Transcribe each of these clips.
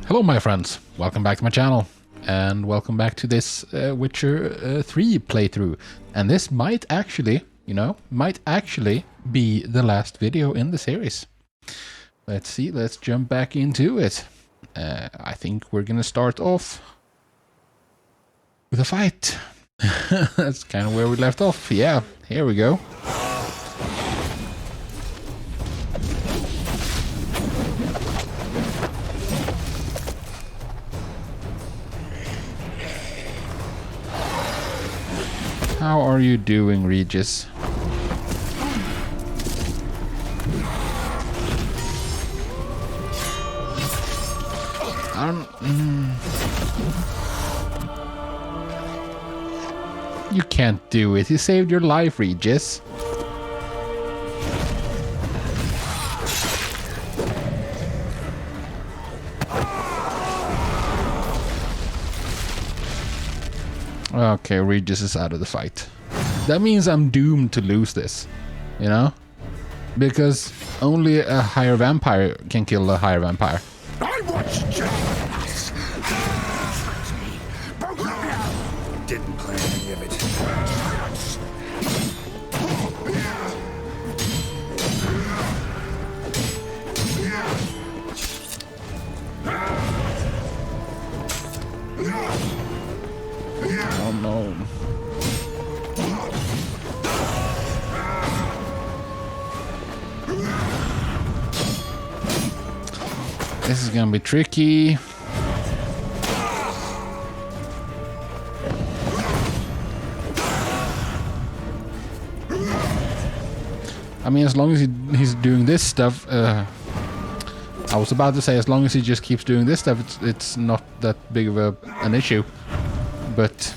Hello my friends, welcome back to my channel, and welcome back to this Witcher 3 playthrough. And this might actually, be the last video in the series. Let's see, let's jump back into it. I think we're gonna start off with a fight. That's kind of where we left off. Yeah, here we go. How are you doing, Regis? You can't do it. You saved your life, Regis. Okay, Regis is out of the fight. That means I'm doomed to lose this, you know? Because only a higher vampire can kill a higher vampire. I watched us. Didn't plan any of it. Oh no. This is gonna be tricky. I mean, as long as he's doing this stuff, I was about to say as long as he just keeps doing this stuff, it's not that big of an issue. But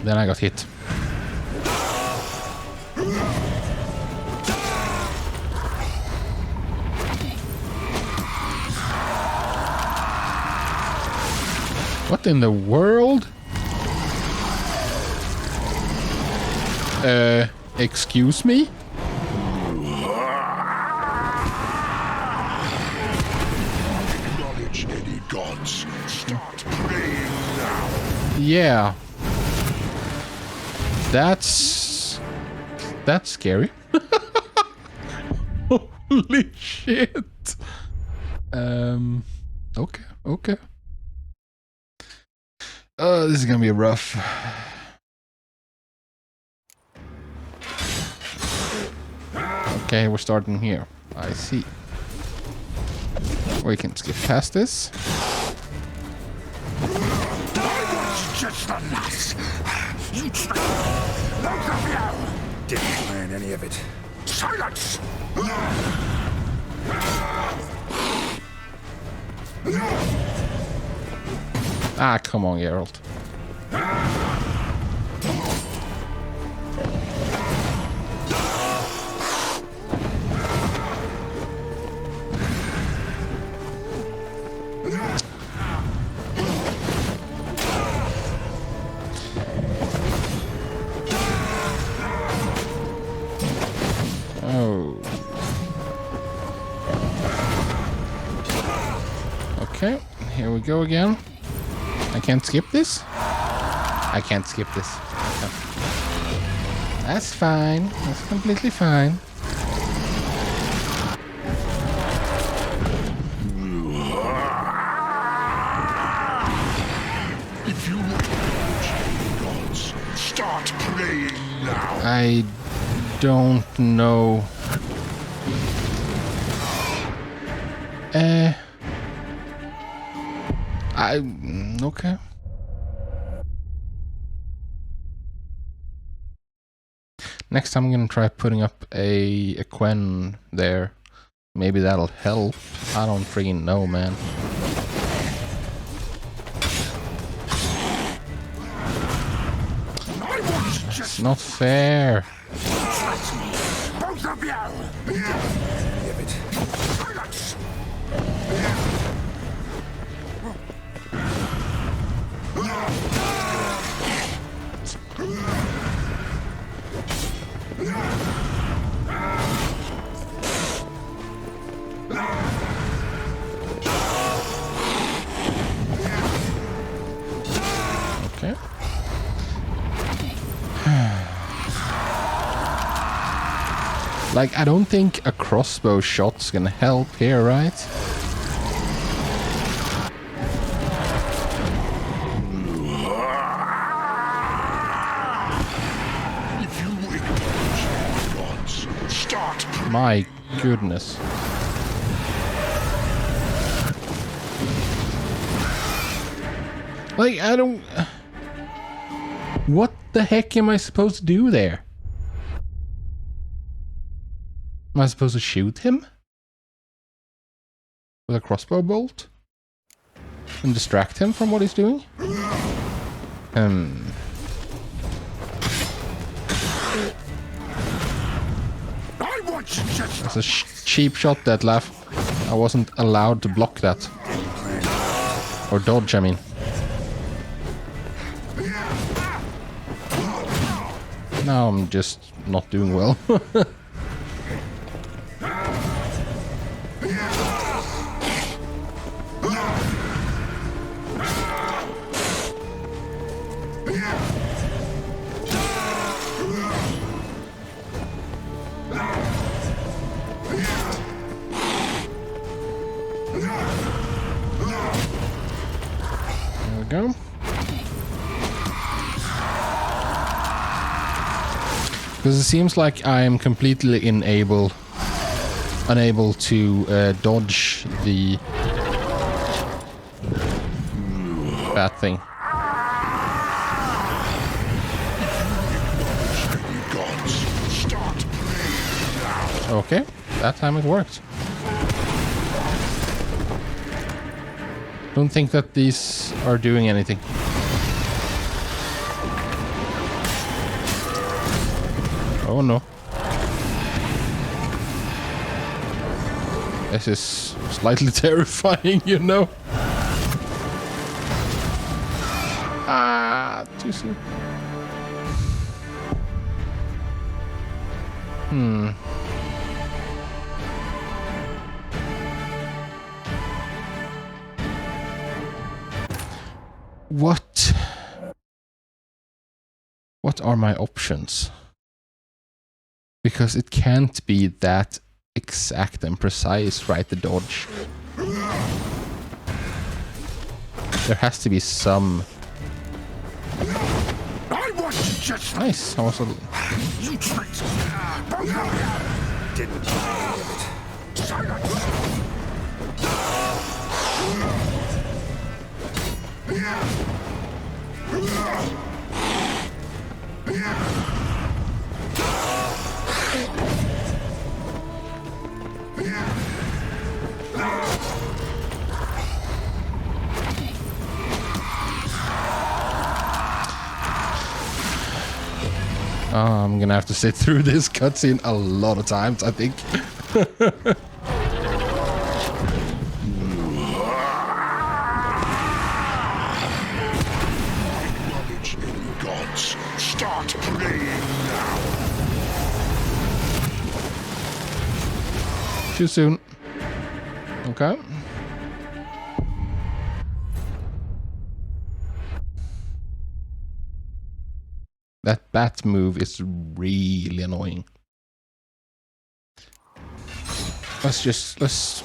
then I got hit. What in the world? Excuse me? Acknowledge any gods. Start praying now. Yeah. That's scary. Holy shit. Okay. This is gonna be rough. Okay, we're starting here. I see. We can skip past this. Just the last. Both of you. Didn't plan any of it. Silence. Ah, come on, Geralt. Oh. Okay, here we go again. I can't skip this? I can't skip this. No. That's fine. That's completely fine. If you acknowledge any gods, start praying now. I don't know. Okay. Next time I'm gonna try putting up a Quen there. Maybe that'll help. I don't freaking know, man. It's not fair. Both of you. Give it. Silence. Like, I don't think a crossbow shot's gonna help here, right? If you acknowledge the gods, start praying. My goodness. Like, I don't... What the heck am I supposed to do there? Am I supposed to shoot him? With a crossbow bolt? And distract him from what he's doing? I want you just That's a cheap shot, Detlef. I wasn't allowed to block that. Or dodge, I mean. Now I'm just not doing well. There we go. Because it seems like I am completely unable to dodge the bad thing. gods, start praying now. Okay, that time it worked. Don't think that these are doing anything. Oh no. This is slightly terrifying, you know. Ah, too soon. What are my options? Because it can't be that exact and precise, right? The dodge. There has to be some. I want you just Nice. I was a... you tricked me. Didn't silence. Oh, I'm gonna have to sit through this cutscene a lot of times, I think. Acknowledge in gods. Start praying now. Too soon. Okay. That bat move is really annoying. Let's is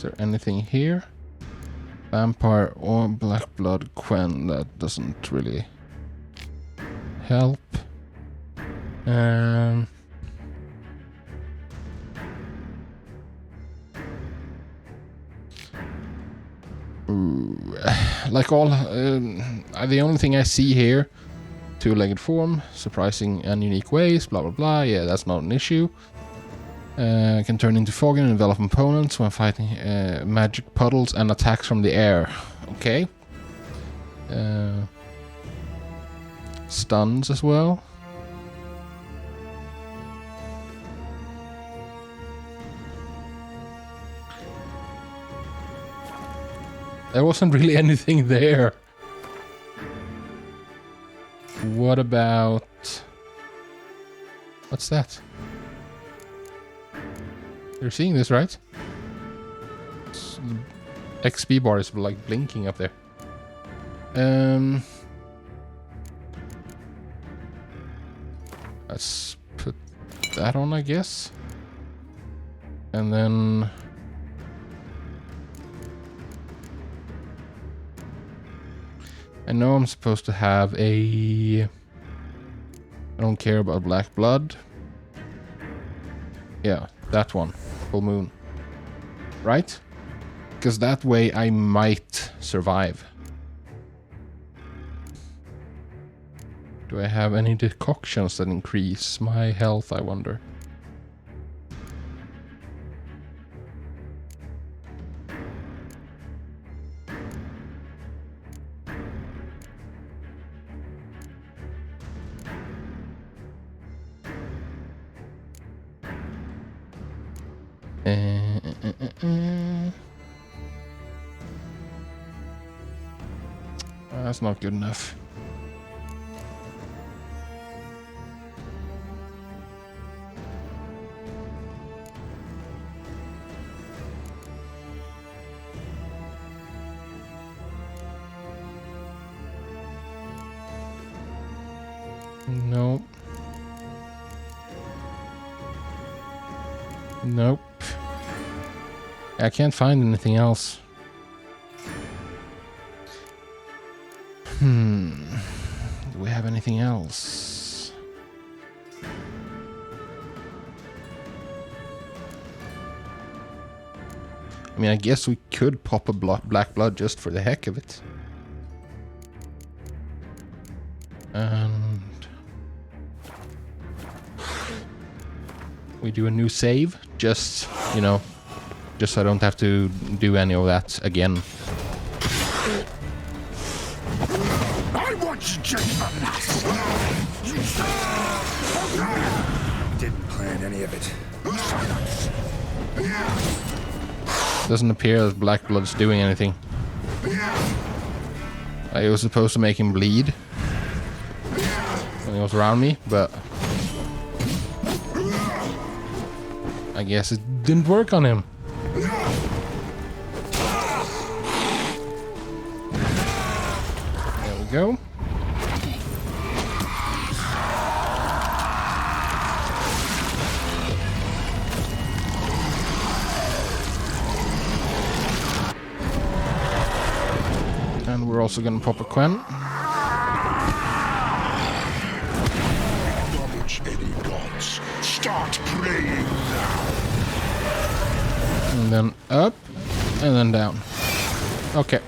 there anything here? Vampire or Black Blood Quen, that doesn't really help. Like all, the only thing I see here, two-legged form, surprising and unique ways, blah blah blah. Yeah, that's not an issue. Can turn into fog and envelop opponents when fighting magic puddles and attacks from the air. Okay. Stuns as well. There wasn't really anything there. What about... What's that? You're seeing this, right? XP bar is like blinking up there. Let's put that on, I guess. And then... I know I'm supposed to have a... I don't care about black blood. Yeah, that one. Full moon. Right? Because that way I might survive. Do I have any decoctions that increase my health, I wonder? That's not good enough. Nope. Nope. I can't find anything else. Do we have anything else? I mean, I guess we could pop a black blood just for the heck of it. And we do a new save, just, you know, just so I don't have to do any of that again. I want you, gentlemen. Didn't plan any of it. Doesn't appear that black blood's doing anything. I was supposed to make him bleed when he was around me, but I guess it didn't work on him. There we go. And we're also gonna pop a Quen. Acknowledge any gods. Start praying now. And then up, and then down. Okay.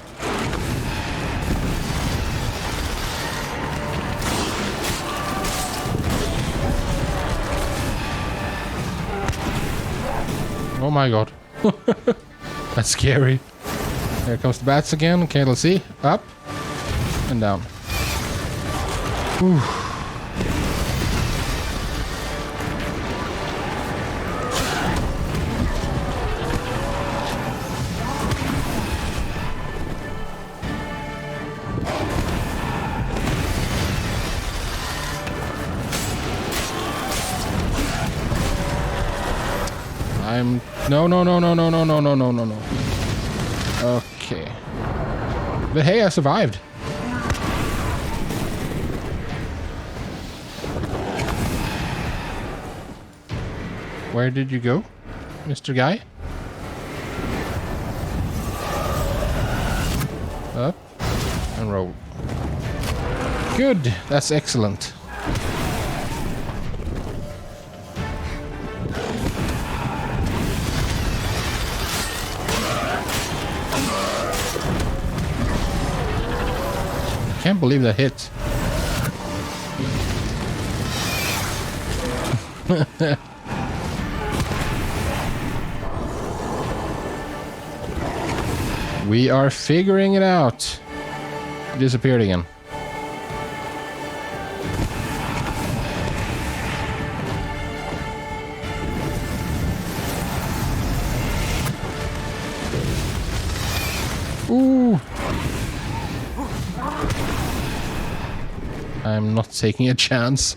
Oh my god. That's scary. Here comes the bats again. Okay, let's see. Up, and down. Whew. No. Okay. But hey, I survived. Where did you go, Mr. Guy? Up and roll. Good. That's excellent. Can't believe that hit. We are figuring it out. It disappeared again. Ooh. I'm not taking a chance.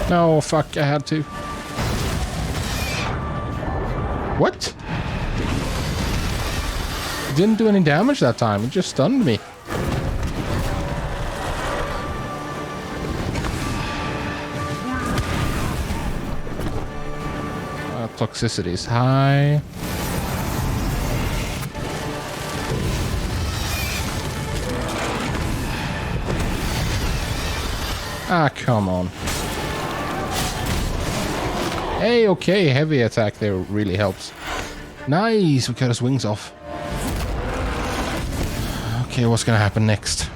No, fuck, I had to. What? It didn't do any damage that time. It just stunned me. Toxicity is high. Ah, come on. Hey, okay, heavy attack there really helps. Nice, we cut his wings off. Okay, what's gonna happen next?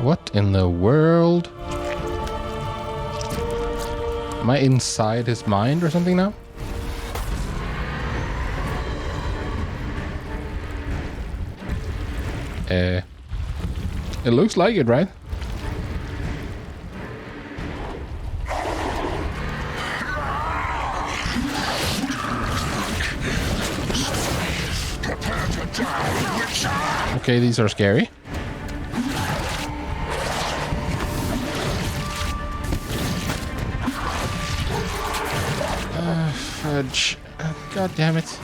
What in the world? Am I inside his mind or something now? It looks like it, right? Prepare to die, Witcher! Okay, these are scary. Fudge. God damn it.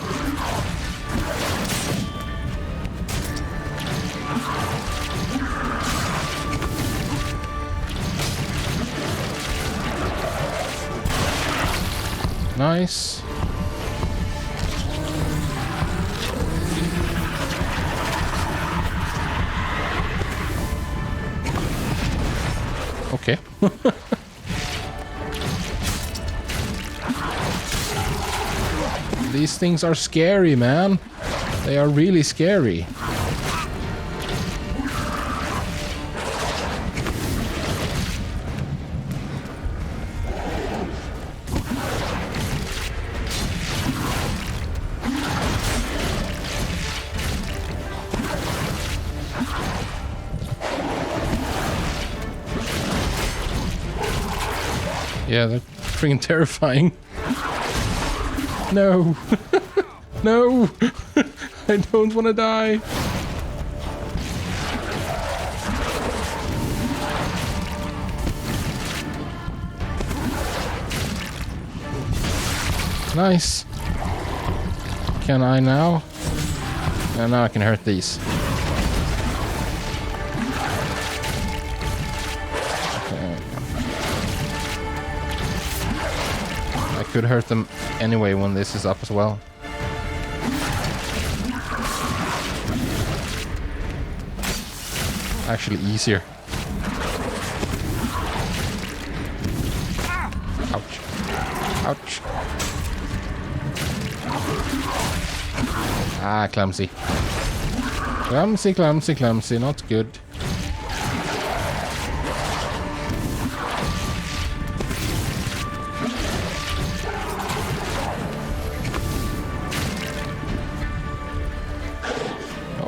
Nice. Okay. These things are scary, man. They are really scary. Yeah, they're freaking terrifying. No. No. I don't want to die. Nice. Can I now? And now I can hurt these. Could hurt them anyway when this is up as well. Actually easier. Ouch. Ouch. Ah, clumsy. Clumsy, clumsy, clumsy. Not good.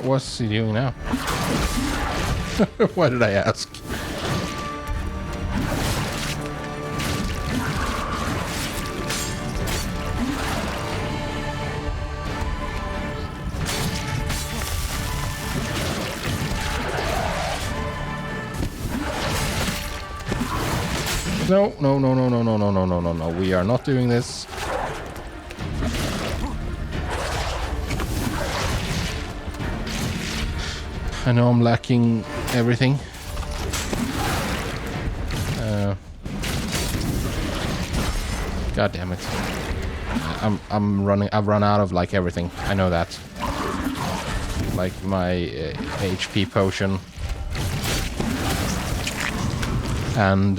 What's he doing now? Why did I ask? No, no, no, no, no, no, no, no, no, no, no. We are not doing this. I know I'm lacking everything. God damn it. I'm running. I've run out of like everything. I know that. Like my HP potion. And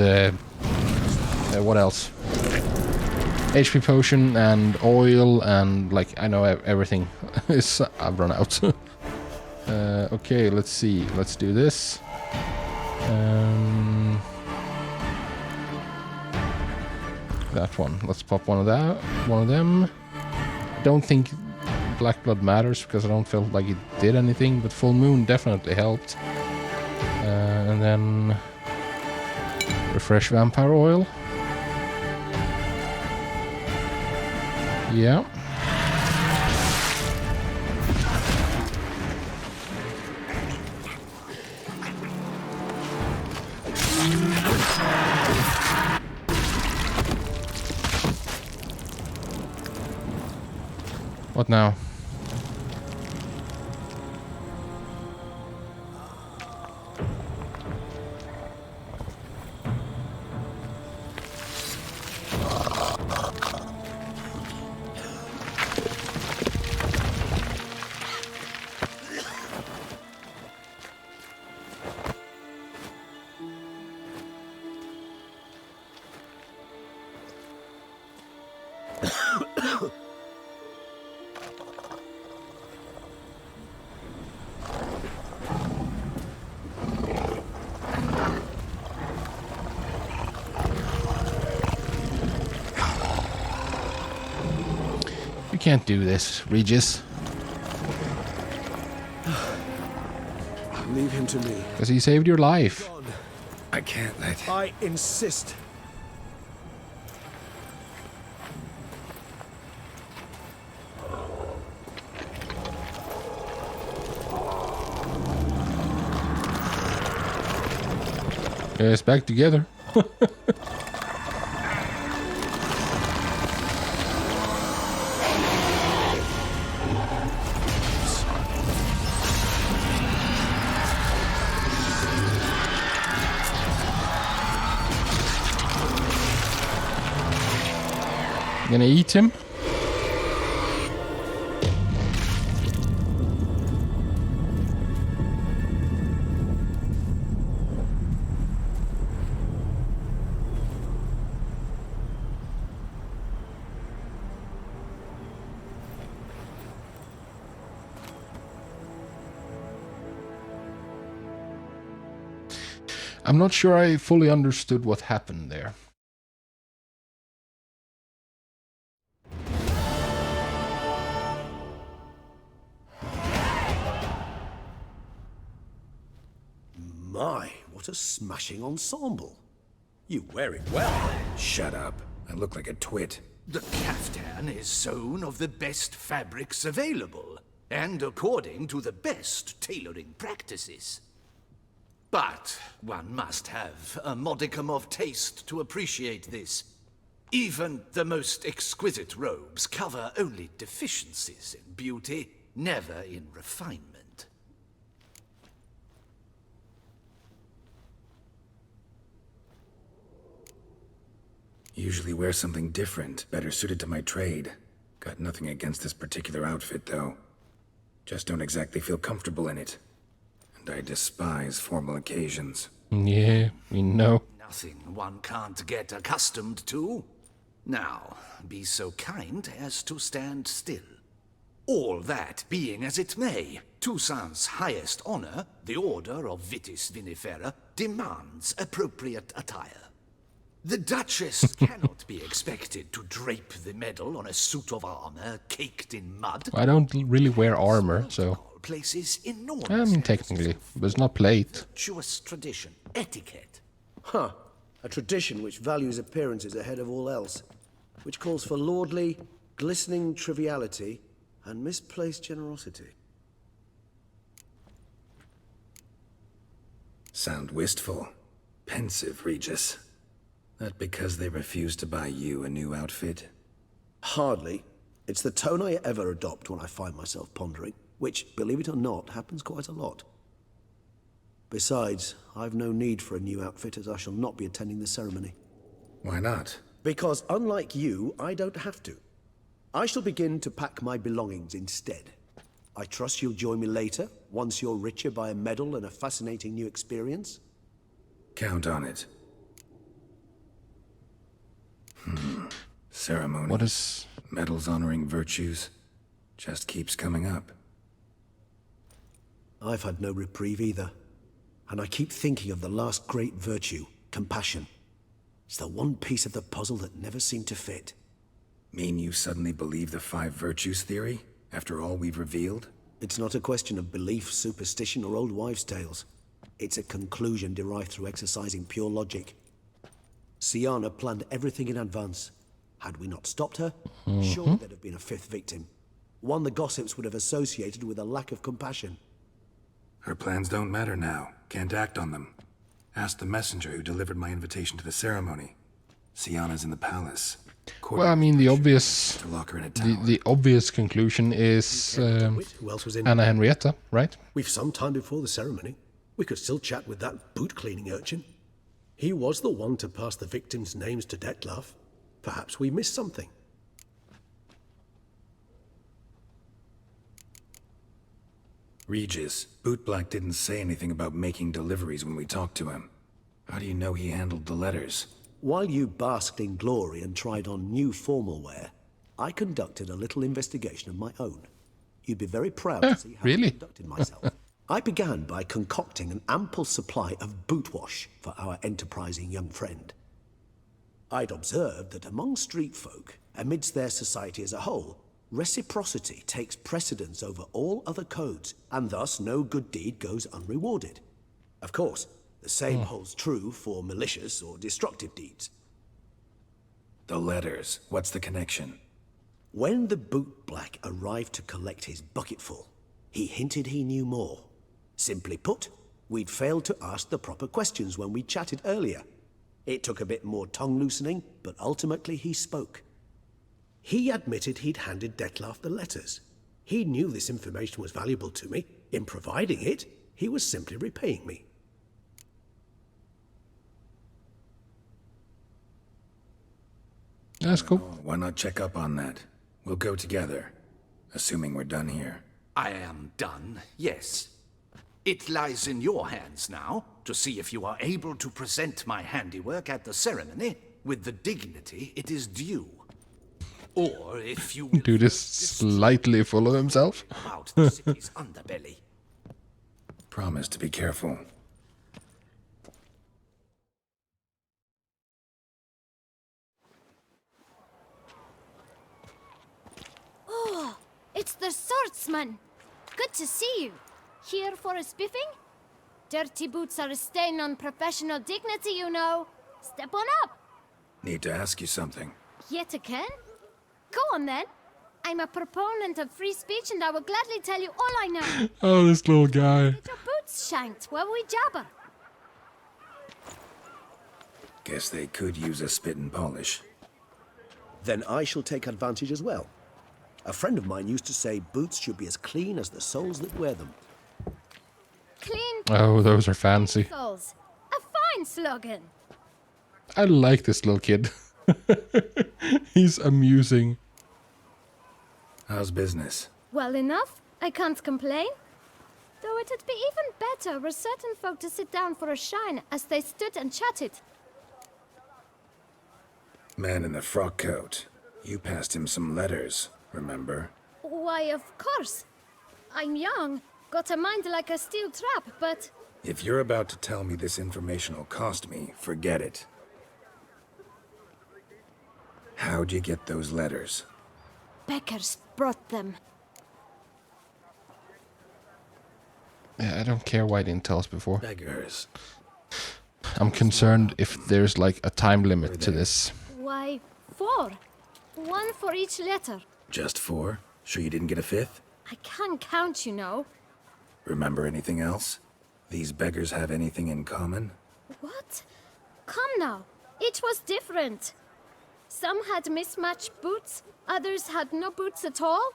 what else? HP potion and oil and like I know everything is I've run out. Okay, let's see. Let's do this. That one. Let's pop one of them. Don't think Black Blood matters because I don't feel like it did anything, but Full Moon definitely helped. And then refresh Vampire Oil. Yeah. What now? You can't do this, Regis. Leave him to me. Because he saved your life. I can't let... I insist. It's back together. Gonna eat him. I'm not sure I fully understood what happened there. My, what a smashing ensemble. You wear it well. Shut up. I look like a twit. The caftan is sewn of the best fabrics available, and according to the best tailoring practices. But one must have a modicum of taste to appreciate this. Even the most exquisite robes cover only deficiencies in beauty, never in refinement. Usually wear something different, better suited to my trade. Got nothing against this particular outfit, though. Just don't exactly feel comfortable in it. And I despise formal occasions. Yeah, we know. Nothing one can't get accustomed to. Now, be so kind as to stand still. All that being as it may, Toussaint's highest honor, the Order of Vitis Vinifera, demands appropriate attire. The Duchess cannot be expected to drape the medal on a suit of armor caked in mud. I don't really wear armor, so... Places enormous I mean, technically, but it's not plate. virtuous tradition, etiquette. Huh. A tradition which values appearances ahead of all else. Which calls for lordly, glistening triviality and misplaced generosity. Sound wistful. Pensive, Regis. That because they refuse to buy you a new outfit? Hardly. It's the tone I ever adopt when I find myself pondering, which, believe it or not, happens quite a lot. Besides, I've no need for a new outfit as I shall not be attending the ceremony. Why not? Because unlike you, I don't have to. I shall begin to pack my belongings instead. I trust you'll join me later, once you're richer by a medal and a fascinating new experience? Count on it. Ceremony. What is... Medals honoring virtues. Just keeps coming up. I've had no reprieve either. And I keep thinking of the last great virtue, compassion. It's the one piece of the puzzle that never seemed to fit. Mean you suddenly believe the 5 virtues theory, after all we've revealed? It's not a question of belief, superstition, or old wives' tales. It's a conclusion derived through exercising pure logic. Syanna planned everything in advance. Had we not stopped her, surely there'd have been a 5th victim. One the gossips would have associated with a lack of compassion. Her plans don't matter now. Can't act on them. Ask the messenger who delivered my invitation to the ceremony. Syanna's in the palace. Well, I mean, the obvious, To lock her in a tower. the obvious conclusion is Who else was in? Anna Henrietta, right? We've some time before the ceremony. We could still chat with that boot-cleaning urchin. He was the one to pass the victims' names to Detlef. Perhaps we missed something. Regis, Bootblack didn't say anything about making deliveries when we talked to him. How do you know he handled the letters? While you basked in glory and tried on new formal wear, I conducted a little investigation of my own. You'd be very proud to see how really? I conducted myself. I began by concocting an ample supply of boot wash for our enterprising young friend. I'd observed that among street folk, amidst their society as a whole, reciprocity takes precedence over all other codes, and thus no good deed goes unrewarded. Of course, the same holds true for malicious or destructive deeds. The letters. What's the connection? When the bootblack arrived to collect his bucketful, he hinted he knew more. Simply put, we'd failed to ask the proper questions when we chatted earlier. It took a bit more tongue-loosening, but ultimately he spoke. He admitted he'd handed Detlef the letters. He knew this information was valuable to me. In providing it, he was simply repaying me. That's cool. Why not check up on that? We'll go together, assuming we're done here. I am done, yes. It lies in your hands now to see if you are able to present my handiwork at the ceremony with the dignity it is due. Or if you will Dude is slightly full of himself. about the city's underbelly. Promise to be careful. It's the swordsman. Good to see you. Here for a spiffing? Dirty boots are a stain on professional dignity, you know. Step on up. Need to ask you something. Yet again? Go on then. I'm a proponent of free speech and I will gladly tell you all I know. Oh, this little guy. Your boots shanked while we jabber. Guess they could use a spit and polish. Then I shall take advantage as well. A friend of mine used to say boots should be as clean as the soles that wear them. Clean Oh, those are fancy. soles. A fine slogan. I like this little kid. He's amusing. How's business? Well enough. I can't complain. Though it'd be even better were certain folk to sit down for a shine as they stood and chatted. Man in the frock coat. You passed him some letters, remember? Why, of course. I'm young, got a mind like a steel trap, but... If you're about to tell me this information will cost me, forget it. How'd you get those letters? Beggars brought them. Yeah, I don't care why I didn't tell us before. Beggars. I'm concerned if there's like a time limit to this. Why, 4. 1 for each letter. Just 4? Sure you didn't get a 5th? I can't count, you know. Remember anything else? These beggars have anything in common? What? Come now. Each was different. Some had mismatched boots, others had no boots at all.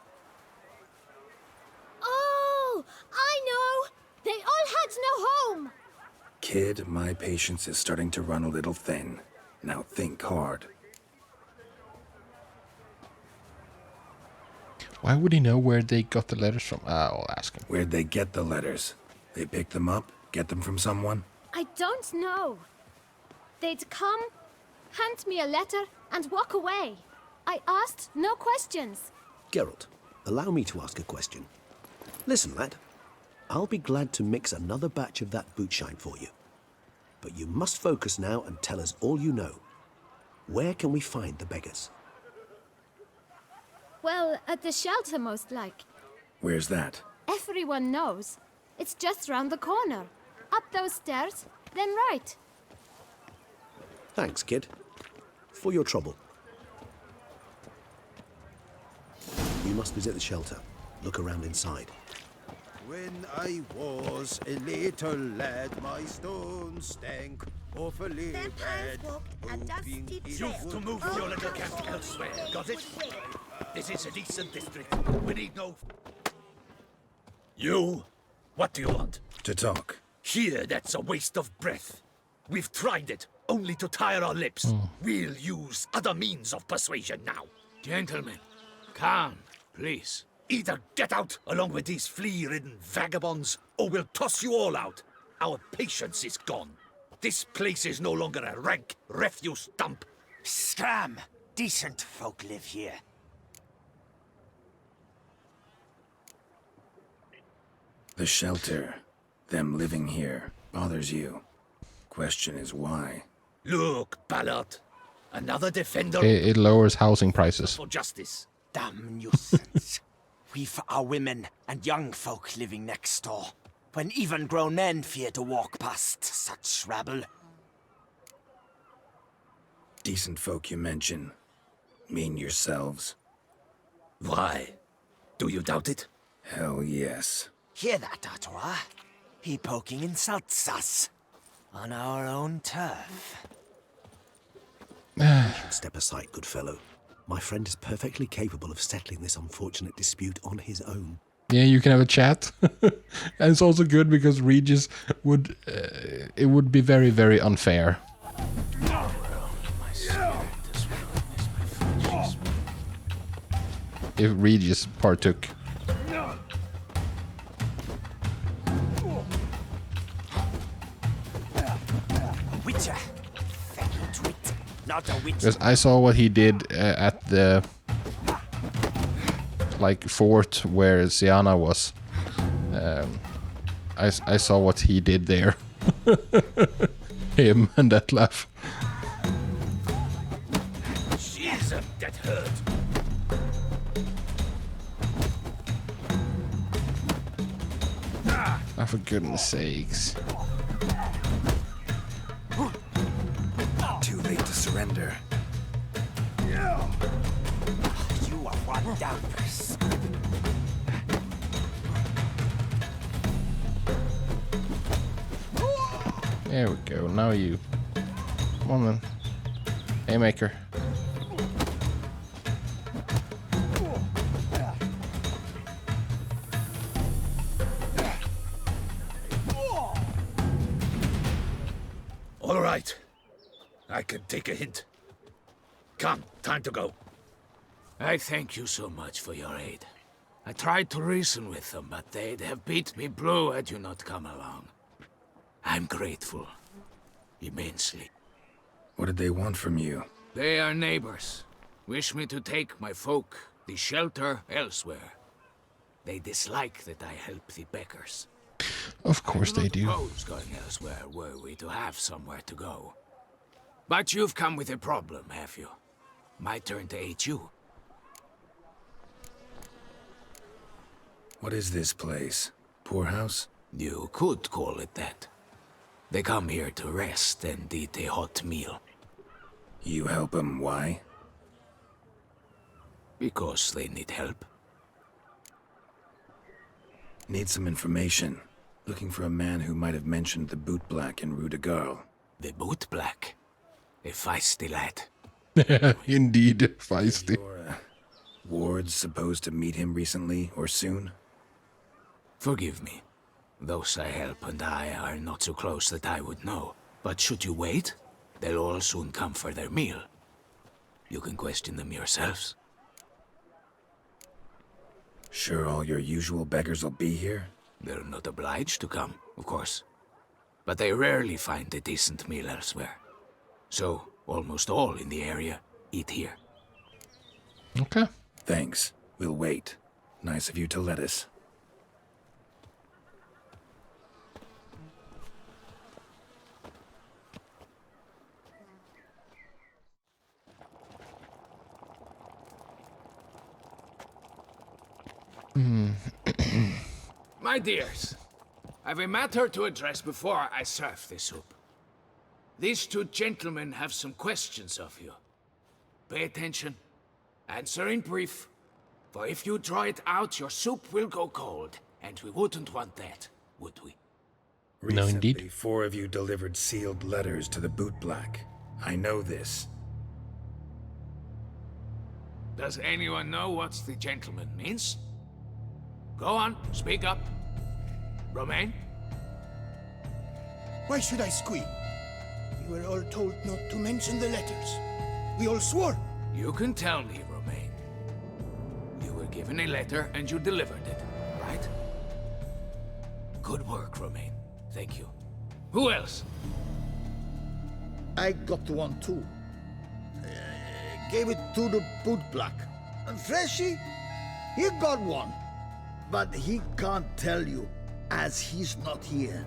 Oh, I know! They all had no home! Kid, my patience is starting to run a little thin. Now think hard. Why would he know where they got the letters from? I'll ask him. Where'd they get the letters? They picked them up? Get them from someone? I don't know. They'd come, hand me a letter, and walk away. I asked no questions. Geralt, allow me to ask a question. Listen, lad. I'll be glad to mix another batch of that bootshine for you. But you must focus now and tell us all you know. Where can we find the beggars? Well, at the shelter, most like. Where's that? Everyone knows. It's just round the corner. Up those stairs, then right. Thanks, kid. For your trouble. You must visit the shelter. Look around inside. When I was a little lad, my stones stank Awfully bad. You've to move your little camp elsewhere, got it? This is a decent district. We need no... You? What do you want? To talk. Here, that's a waste of breath. We've tried it, only to tire our lips. We'll use other means of persuasion now. Gentlemen, calm, please. Either get out along with these flea-ridden vagabonds, or we'll toss you all out. Our patience is gone. This place is no longer a rank refuse dump. Scram! Decent folk live here. The shelter, them living here, bothers you. Question is why. Look, Ballard. Another defender It lowers housing prices. for justice. Damn nuisance. We've our women and young folk living next door, when even grown men fear to walk past such rabble. Decent folk you mention. Mean yourselves? Why? Do you doubt it? Hell yes. Hear that, Artois? He poking insults us. On our own turf. Step aside, good fellow. My friend is perfectly capable of settling this unfortunate dispute on his own. Yeah, you can have a chat. And it's also good because Regis would... it would be very, very unfair. If Regis partook. Witcher! Fucking twit. Not a witch. Because I saw what he did at the... like, fort where Sienna was. I saw what he did there. Him and that laugh. Jesus, that hurt. Oh, for goodness sakes. Too late to surrender. You are one doubters. There we go. Now you. Come on then. Haymaker. All right. I can take a hint. Come, time to go. I thank you so much for your aid. I tried to reason with them, but they'd have beat me blue had you not come along. I'm grateful. Immensely. What did they want from you? They are neighbors. Wish me to take my folk, the shelter, elsewhere. They dislike that I help the beggars. Of course they do. Propose going elsewhere were we to have somewhere to go. But you've come with a problem, have you? My turn to aid you. What is this place? Poorhouse? You could call it that. They come here to rest and eat a hot meal. You help them, why? Because they need help. Need some information. Looking for a man who might have mentioned the boot black in Rue de Garl. The boot black. A feisty lad. Indeed, feisty. Your wards supposed to meet him recently or soon? Forgive me. Those I help and I are not so close that I would know. But should you wait, they'll all soon come for their meal. You can question them yourselves. Sure all your usual beggars will be here? They're not obliged to come, of course. But they rarely find a decent meal elsewhere. So, almost all in the area eat here. Okay. Thanks. We'll wait. Nice of you to let us. My dears, I've a matter to address before I serve the soup. These two gentlemen have some questions of you. Pay attention. Answer in brief. For if you draw it out, your soup will go cold. And we wouldn't want that, would we? No, Recently, indeed. 4 of you delivered sealed letters to the Bootblack. I know this. Does anyone know what the gentleman means? Go on, speak up. Romain? Why should I squeal? We were all told not to mention the letters. We all swore. You can tell me, Romain. You were given a letter and you delivered it, right? Good work, Romain. Thank you. Who else? I got one too. Gave it to the Bootblack. And Freshy, he got one. But he can't tell you, as he's not here.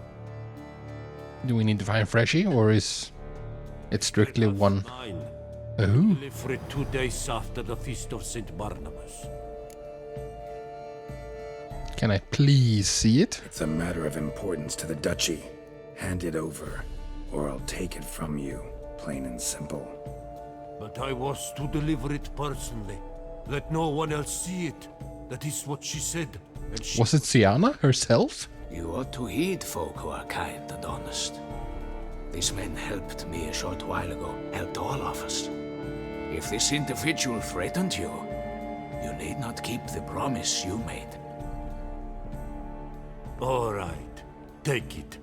Do we need to find Freshy, or is it strictly one? Mine. Oh, Delivered 2 days after the Feast of St. Barnabas. can I please see it? It's a matter of importance to the Duchy. Hand it over, or I'll take it from you. Plain and simple. But I was to deliver it personally. Let no one else see it. That is what she said. And she Was it Siana herself? You ought to heed folk who are kind and honest. These men helped me a short while ago, helped all of us. If this individual threatened you, you need not keep the promise you made. All right. Take it.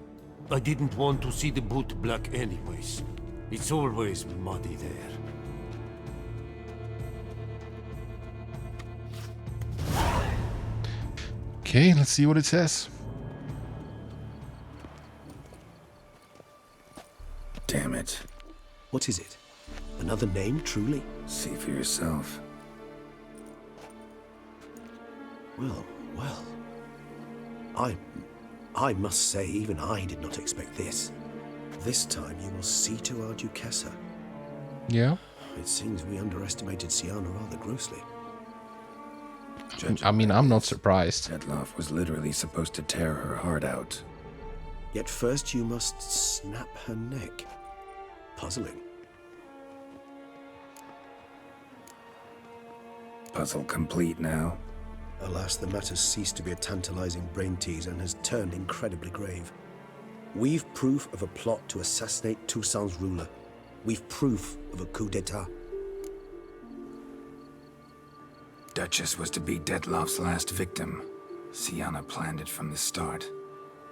I didn't want to see the Bootblack anyways. It's always muddy there. Okay, let's see what it says. Damn it. What is it? Another name, truly? See for yourself. Well. I must say, even I did not expect this. This time you will see to our Duquesa. Yeah. It seems we underestimated Siana rather grossly. I mean, I'm not surprised. Detloff was literally supposed to tear her heart out. Yet first you must snap her neck. Puzzling. Puzzle complete now. Alas, the matter ceased to be a tantalizing brain tease and has turned incredibly grave. We've proof of a plot to assassinate Toussaint's ruler. We've proof of a coup d'etat. Duchess was to be Detloff's last victim. Siana planned it from the start.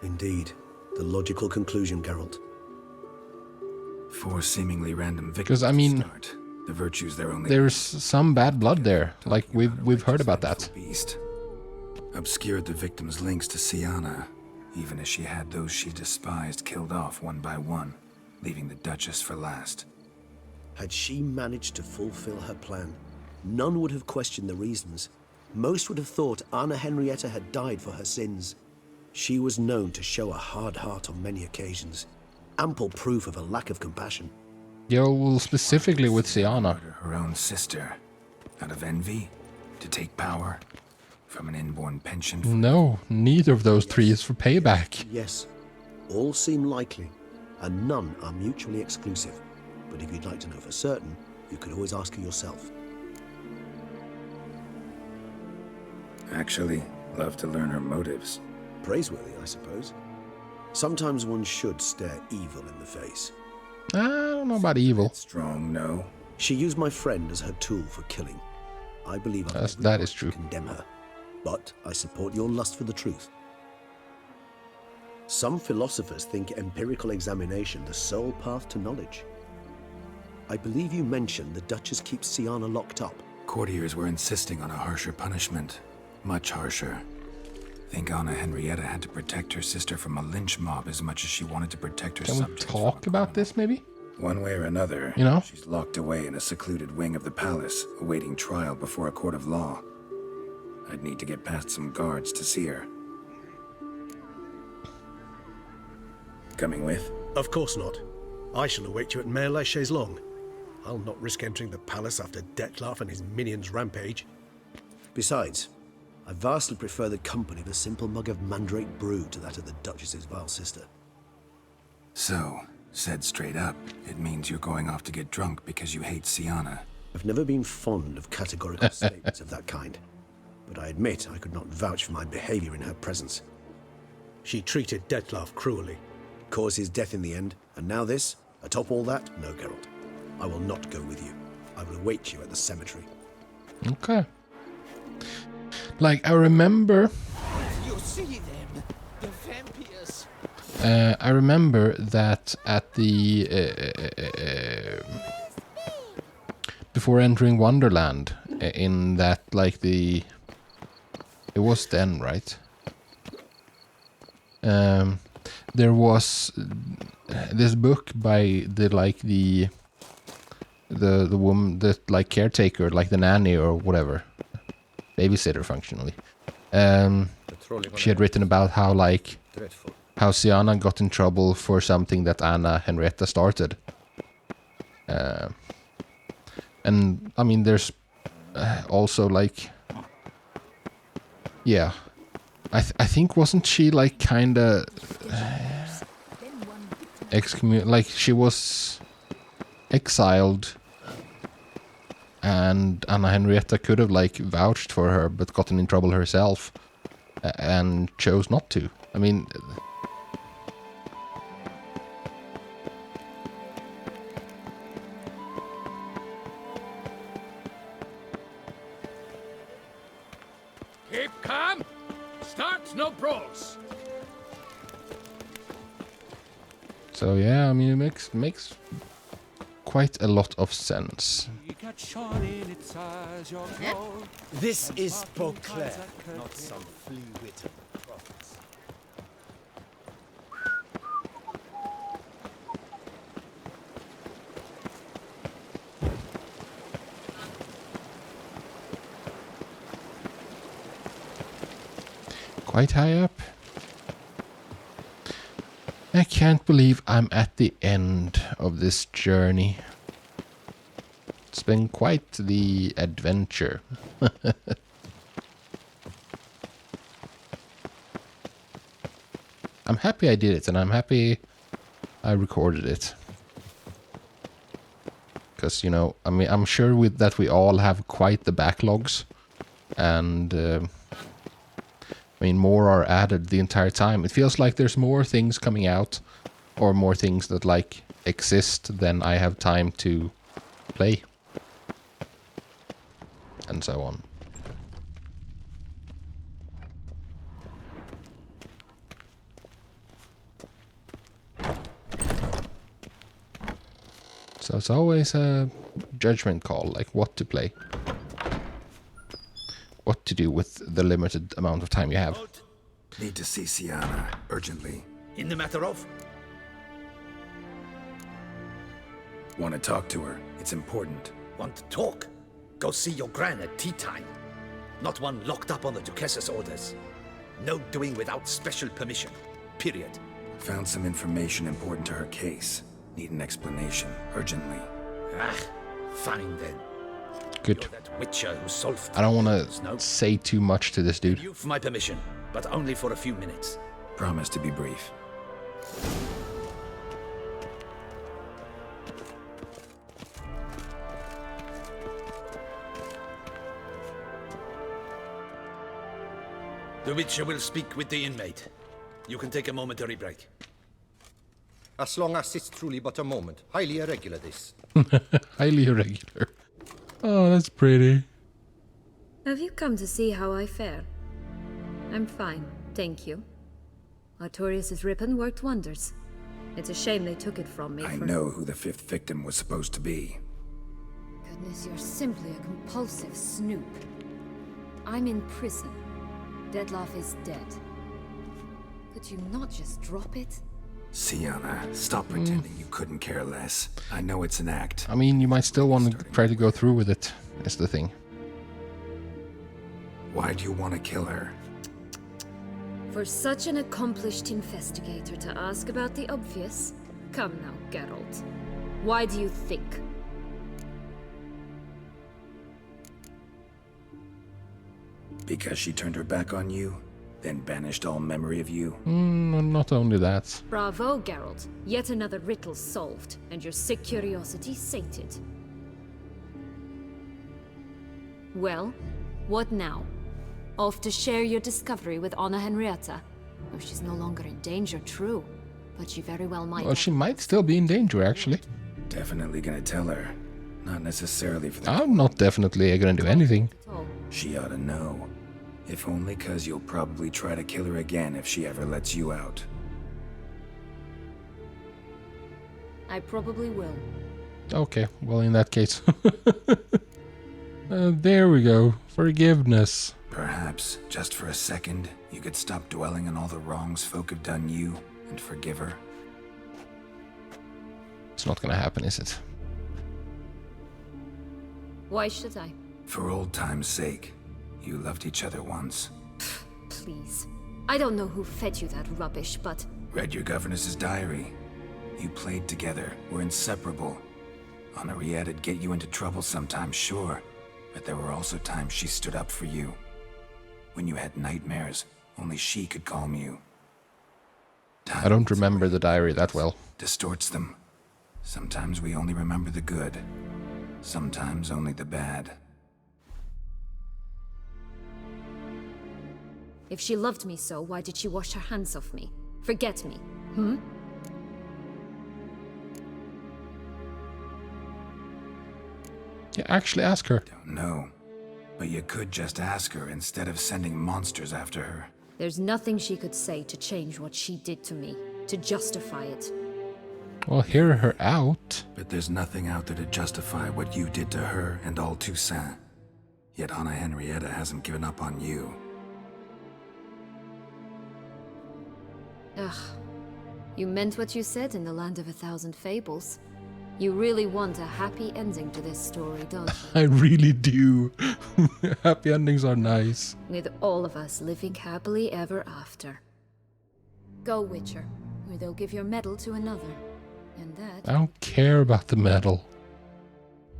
Indeed. The logical conclusion, Geralt. 4 seemingly random victims. Because, I mean, to start. The virtues they're only there's some bad blood there. Like, we've heard about that. beast. Obscured the victim's links to Siana, even as she had those she despised killed off one by one, leaving the Duchess for last. Had she managed to fulfill her plan, none would have questioned the reasons. Most would have thought Anna Henrietta had died for her sins. She was known to show a hard heart on many occasions. Ample proof of a lack of compassion. Yeah, well, specifically with Siana. Murder her own sister. Out of envy? To take power? From an inborn penchant? No, neither of those 3 is for payback. Yes, all seem likely, and none are mutually exclusive. But if you'd like to know for certain, you could always ask her yourself. Actually, love to learn her motives. Praiseworthy, I suppose. Sometimes one should stare evil in the face. I don't know about evil. Strong, no. She used my friend as her tool for killing. I believe I That is true. condemn her, but I support your lust for the truth. Some philosophers think empirical examination the sole path to knowledge. I believe you mentioned the Duchess keeps Siana locked up. Courtiers were insisting on a harsher punishment. Much harsher. Think Anna Henrietta had to protect her sister from a lynch mob as much as she wanted to protect her Can we subjects. talk about this, maybe? One way or another, You know? she's locked away in a secluded wing of the palace, awaiting trial before a court of law. I'd need to get past some guards to see her. Coming with? Of course not. I shall await you at Mare la Chaise-Longue. I'll not risk entering the palace after Detloff and his minions rampage. Besides, I vastly prefer the company of a simple mug of mandrake brew to that of the Duchess's vile sister. So, said straight up, it means you're going off to get drunk because you hate Siana. I've never been fond of categorical statements of that kind, but I admit I could not vouch for my behavior in her presence. She treated Detloff cruelly. cause his death in the end, and now this. Atop all that, no, Geralt. I will not go with you. I will await you at the cemetery. Okay. Like, I remember... You see them, the vampires. I remember that at the... before entering Wonderland, in that, like, the... It was then, right? There was this book by the woman, the like caretaker, like the nanny or whatever, babysitter functionally. She had written about how Syanna got in trouble for something that Anna Henrietta started. And I mean, there's also like, yeah, I think wasn't she like kinda like she was exiled, and Anna Henrietta could have like vouched for her but gotten in trouble herself and chose not to. I mean, Keep calm. Start no brawls. so yeah, I mean, it makes quite a lot of sense. This is Beauclair, not some flea-witted prophets. Quite high up. I can't believe I'm at the end of this journey. It's been quite the adventure. I'm happy I did it, and I'm happy I recorded it. Because, you know, I mean, I'm sure that we all have quite the backlogs. And, I mean, more are added the entire time. It feels like there's more things coming out, or more things that, like, exist than I have time to play. And so on. So it's always a judgment call, like what to play. What to do with the limited amount of time you have. Need to see Syanna, urgently. In the matter of? Want to talk to her. It's important. Want to talk? Go see your gran at tea time. Not one locked up on the Duchess's orders. No doing without special permission. Period. Found some information important to her case. Need an explanation, urgently. Ah, fine then. Good. You're that witcher who solved... I don't want to say too much to this dude. You've my permission, but only for a few minutes. Promise to be brief. The Witcher will speak with the inmate. You can take a momentary break. As long as it's truly but a moment. Highly irregular, this. Highly irregular. Oh, that's pretty. Have you come to see how I fare? I'm fine, thank you. Artorius' ribbon worked wonders. It's a shame they took it from me. I know who the fifth victim was supposed to be. Goodness, you're simply a compulsive snoop. I'm in prison. Dettlaff is dead. Could you not just drop it? Syanna, stop pretending you couldn't care less. I know it's an act. I mean, you might still want to try to go through with it, is the thing. Why do you want to kill her? For such an accomplished investigator to ask about the obvious? Come now, Geralt. Why do you think? Because she turned her back on you, then banished all memory of you? Not only that. Bravo, Geralt. Yet another riddle solved, and your sick curiosity sated. Well, what now? Off to share your discovery with Anna Henrietta? Oh, she's no longer in danger, true. but she very well might. Well, she might still be in danger, actually. Definitely gonna tell her. Not necessarily for the... I'm not definitely gonna do anything. She ought to know. If only 'cause you'll probably try to kill her again if she ever lets you out. I probably will. Okay, well, in that case. There we go. Forgiveness. Perhaps, just for a second, you could stop dwelling on all the wrongs folk have done you and forgive her. It's not gonna happen, is it? Why should I? For old time's sake. You loved each other once. Please. I don't know who fed you that rubbish, but... Read your governess's diary. You played together, were inseparable. Henriette'd get you into trouble sometimes, sure. But there were also times she stood up for you. When you had nightmares, only she could calm you. I don't remember the diary that well. Distorts them. Sometimes we only remember the good. Sometimes only the bad. If she loved me so, why did she wash her hands off me? Forget me, hmm? Yeah, actually ask her. Don't know. But you could just ask her instead of sending monsters after her. There's nothing she could say to change what she did to me, to justify it. Well, hear her out. But there's nothing out there to justify what you did to her and all Toussaint. Yet Anna Henrietta hasn't given up on you. Ugh. You meant what you said in the Land of a Thousand Fables. You really want a happy ending to this story, don't you? I really do. Happy endings are nice. With all of us living happily ever after. Go, Witcher, or they'll give your medal to another. And that... I don't care about the medal.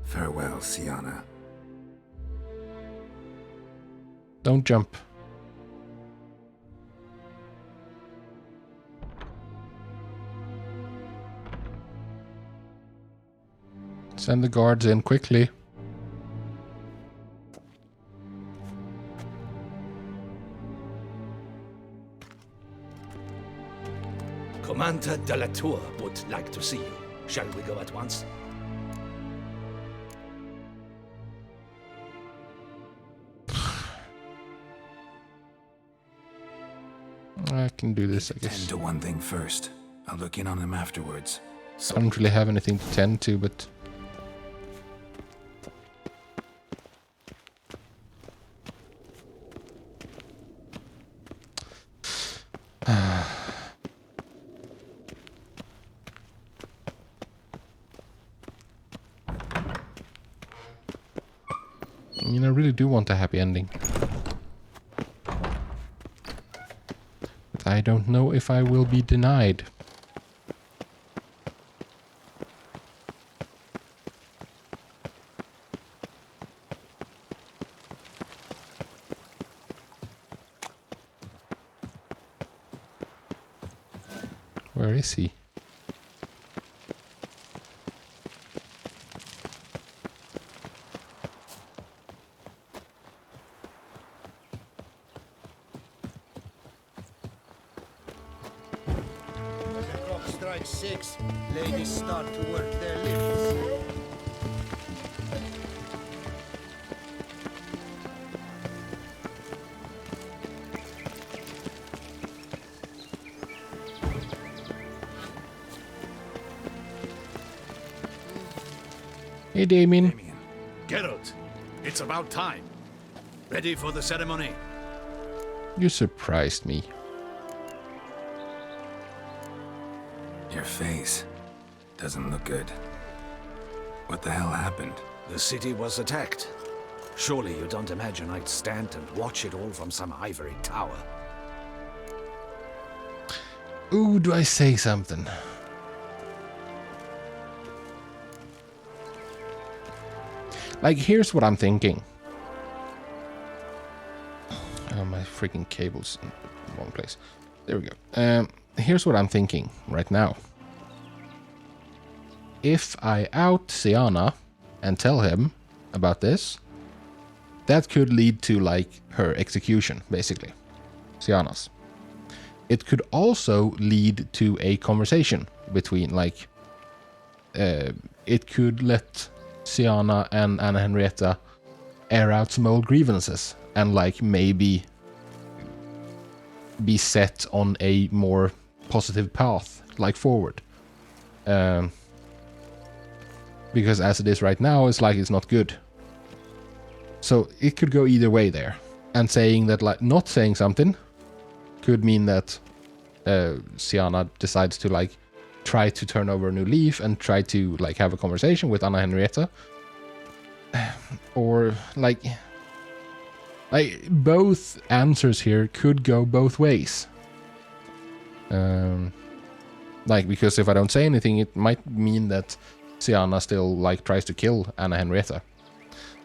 Farewell, Syanna. Don't jump. Send the guards in quickly. Commander de la Tour would like to see you. Shall we go at once? I can do this, I guess. Tend to one thing first. I'll look in on him afterwards. I don't really have anything to tend to, but... I mean, I really do want a happy ending. But I don't know if I will be denied. Where is he? The clock strikes 6. Ladies start to work their lifts. Hey, Damien. Geralt, it's about time. Ready for the ceremony? You surprised me. Your face doesn't look good. What the hell happened? The city was attacked. Surely you don't imagine I'd stand and watch it all from some ivory tower. Ooh, do I say something? Like, here's what I'm thinking. Oh, my freaking cable's in the wrong place. There we go. Here's what I'm thinking right now. If I out Syanna and tell him about this, that could lead to, like, her execution, basically. Syanna's. it could also lead to a conversation between, like, it could let Sienna and Anna Henrietta air out some old grievances and, like, maybe be set on a more positive path, like, forward. Because as it is right now, it's like it's not good. So it could go either way there. And saying that, like, not saying something could mean that Sienna decides to, like, try to turn over a new leaf and try to, like, have a conversation with Anna Henrietta. Or, like, both answers here could go both ways. Like, because if I don't say anything, it might mean that Sienna still, like, tries to kill Anna Henrietta.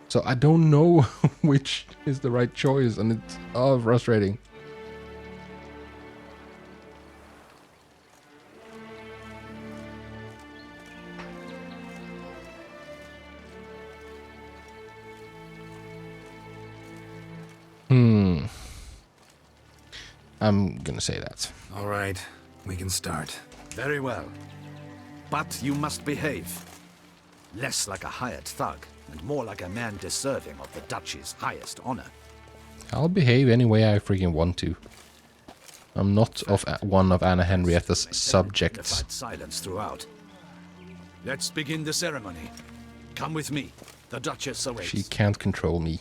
So I don't know which is the right choice, and it's frustrating. I'm gonna say that. All right, we can start. Very well. But you must behave. Less like a hired thug, and more like a man deserving of the Duchy's highest honor. I'll behave any way I freaking want to. I'm not one of Anna Henrietta's subjects. Defied silence throughout. Let's begin the ceremony. Come with me. The Duchess awaits. She can't control me.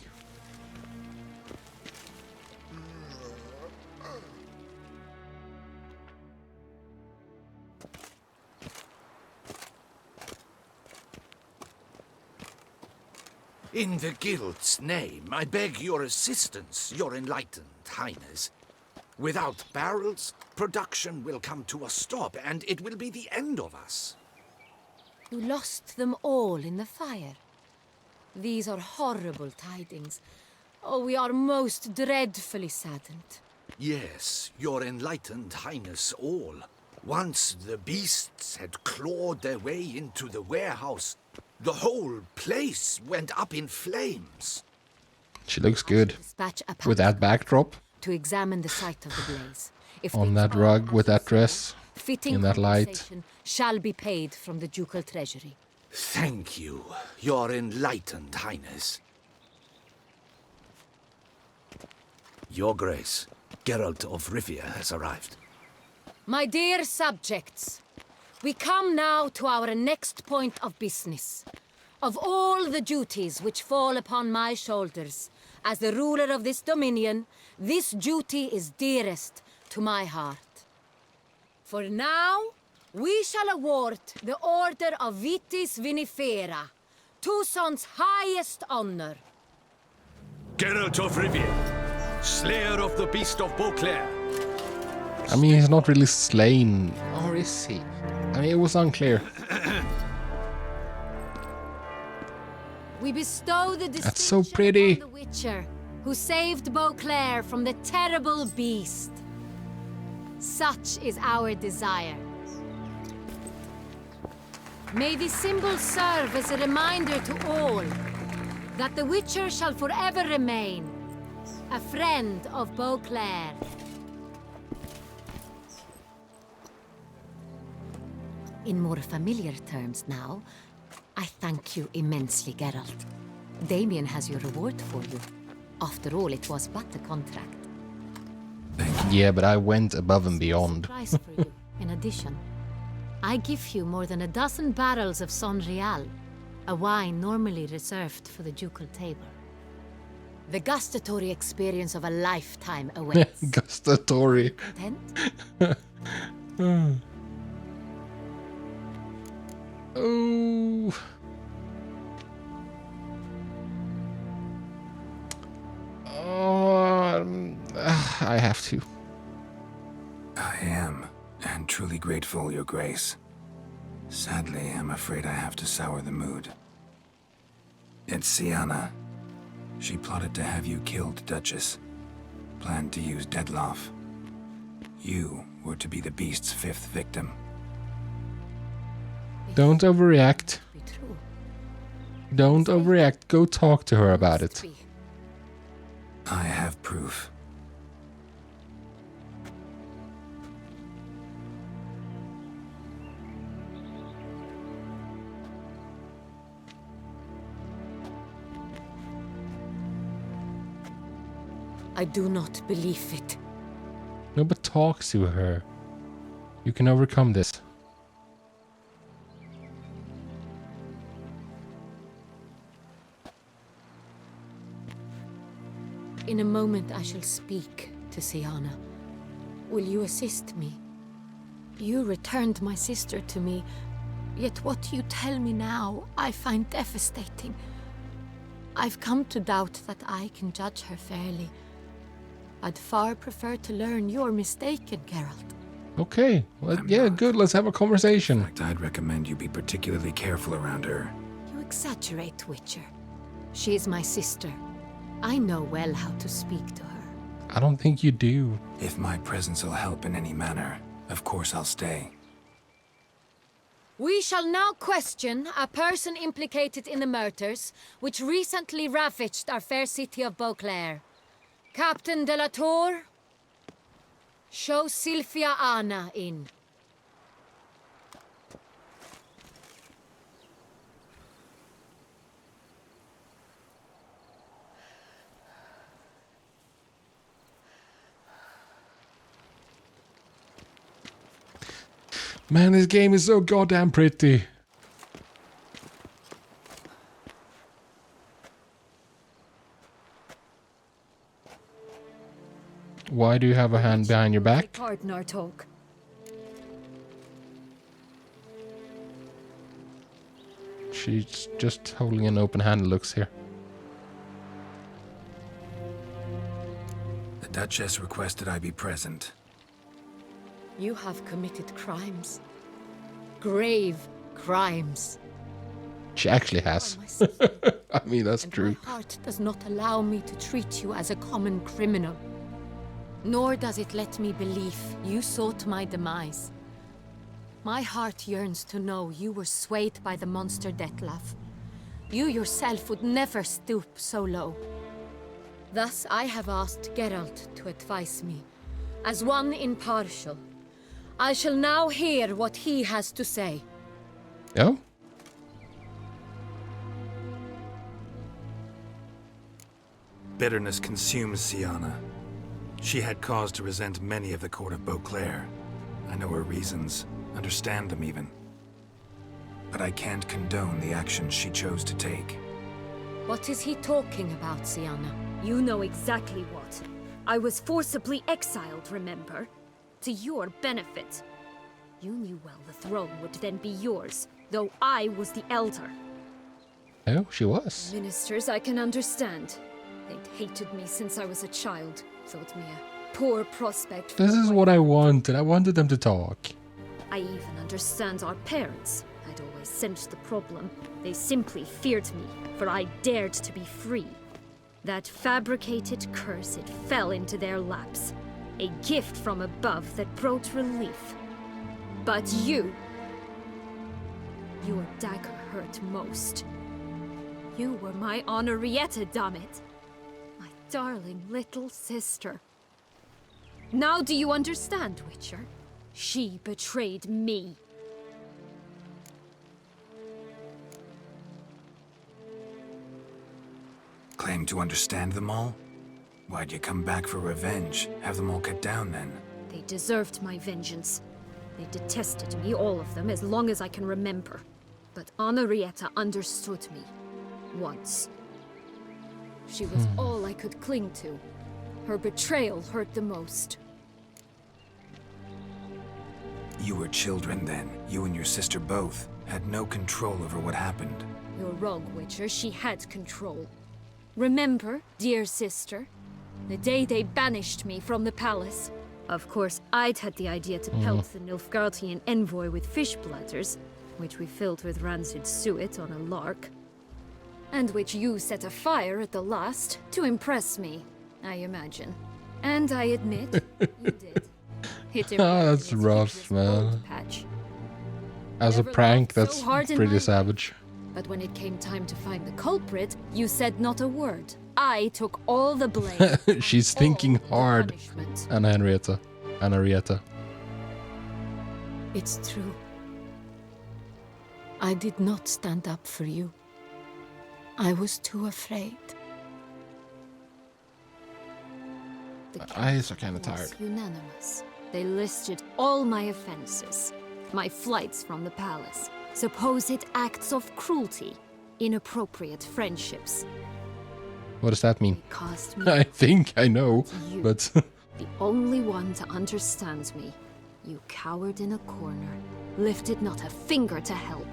In the Guild's name, I beg your assistance, your enlightened highness. Without barrels, production will come to a stop, and it will be the end of us. You lost them all in the fire. These are horrible tidings. Oh, we are most dreadfully saddened. Yes, your enlightened highness all. Once the beasts had clawed their way into the warehouse, the whole place went up in flames. She looks good. Dispatch a With that backdrop. to examine the site of the blaze. If On they that fall rug as with that you dress. say, fitting In that light. compensation shall be paid from the ducal treasury. Thank you, your enlightened highness. Your Grace, Geralt of Rivia has arrived. My dear subjects, we come now to our next point of business. Of all the duties which fall upon my shoulders, as the ruler of this dominion, this duty is dearest to my heart. For now, we shall award the Order of Vitis Vinifera, Toussaint's highest honor. Geralt of Rivia, slayer of the beast of Beauclair. I mean, he's not really slain. Or is he? I mean, it was unclear. We bestow the distinction That's so pretty. upon the Witcher, who saved Beauclair from the terrible beast. Such is our desire. May this symbol serve as a reminder to all that the Witcher shall forever remain a friend of Beauclair. In more familiar terms now, I thank you immensely, Geralt. Damien has your reward for you. After all, it was but a contract. Yeah, but I went above and beyond. Price for you, in addition. I give you more than 12 barrels of Sonreal, a wine normally reserved for the ducal table. The gustatory experience of a lifetime awaits. Gustatory. Content? Oh. I have to. I am, and truly grateful, Your Grace. Sadly, I'm afraid I have to sour the mood. It's Sienna. She plotted to have you killed, Duchess. Planned to use Dettlaff. You were to be the beast's 5th victim. Don't overreact. Be true. Don't overreact. Go talk to her about it. Be. I have proof. I do not believe it. No, but talk to her. You can overcome this. In a moment I shall speak to Siana. Will you assist me? You returned my sister to me, yet what you tell me now I find devastating. I've come to doubt that I can judge her fairly. I'd far prefer to learn you're mistaken, Geralt. Okay, well, yeah, good. Let's have a conversation. In fact, I'd recommend you be particularly careful around her. You exaggerate, Witcher. She is my sister. I know well how to speak to her. I don't think you do. If my presence will help in any manner, of course I'll stay. We shall now question a person implicated in the murders which recently ravaged our fair city of Beauclair. Captain de la Tour, show Sylvia Anna in. Man, this game is so goddamn pretty. Why do you have a hand behind your back? Pardon our talk. She's just holding an open hand, it looks here. The Duchess requested I be present. You have committed crimes. Grave crimes. She actually has. I mean, that's true. My heart does not allow me to treat you as a common criminal. Nor does it let me believe you sought my demise. My heart yearns to know you were swayed by the monster Dettlaff. You yourself would never stoop so low. Thus I have asked Geralt to advise me, as one impartial. I shall now hear what he has to say. Oh? Bitterness consumes Siana. She had cause to resent many of the court of Beauclair. I know her reasons, understand them even. But I can't condone the actions she chose to take. What is he talking about, Siana? You know exactly what. I was forcibly exiled, remember? To your benefit. You knew well the throne would then be yours, though I was the elder. Oh, she was. Ministers, I can understand. They'd hated me since I was a child. Thought me a poor prospect. This is what I wanted. I wanted them to talk. I even understand our parents. I'd always sensed the problem. They simply feared me, for I dared to be free. That fabricated curse, it fell into their laps. A gift from above that brought relief. But you... Your dagger hurt most. You were my Henrietta, dammit. My darling little sister. Now do you understand, Witcher? She betrayed me. Claim to understand them all? Why'd you come back for revenge? Have them all cut down then? They deserved my vengeance. They detested me, all of them, as long as I can remember. But Henrietta understood me. Once. She was all I could cling to. Her betrayal hurt the most. You were children then. You and your sister both had no control over what happened. You're wrong, Witcher. She had control. Remember, dear sister? The day they banished me from the palace. Of course, I'd had the idea to pelt the Nilfgaardian envoy with fish bladders, which we filled with rancid suet on a lark. And which you set afire at the last, to impress me, I imagine. And I admit, you did. Oh, that's rough, man. Patch. As a Never prank, laughed that's so hard in pretty my savage. But when it came time to find the culprit, you said not a word. I took all the blame. She's thinking hard. Anna Henrietta. It's true. I did not stand up for you. I was too afraid. The My eyes are council kind of was tired. unanimous. They listed all my offenses. My flights from the palace, supposed acts of cruelty, inappropriate friendships. What does that mean? Caused me I think I know, you, but the only one to understand me. You cowered in a corner, lifted not a finger to help.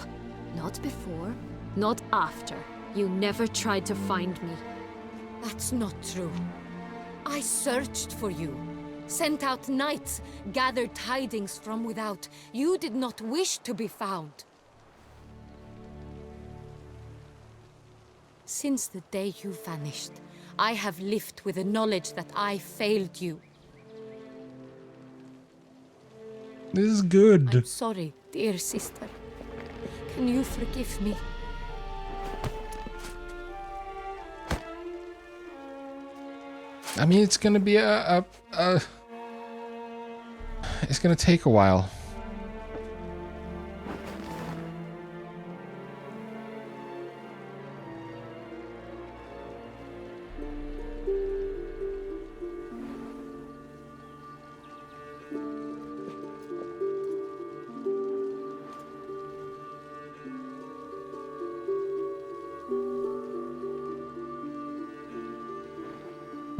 Not before, not after. You never tried to find me. That's not true. I searched for you, sent out knights, gathered tidings from without. You did not wish to be found. Since the day you vanished, I have lived with the knowledge that I failed you. this is good. I'm sorry, dear sister. Can you forgive me? I mean, it's gonna be it's gonna take a while.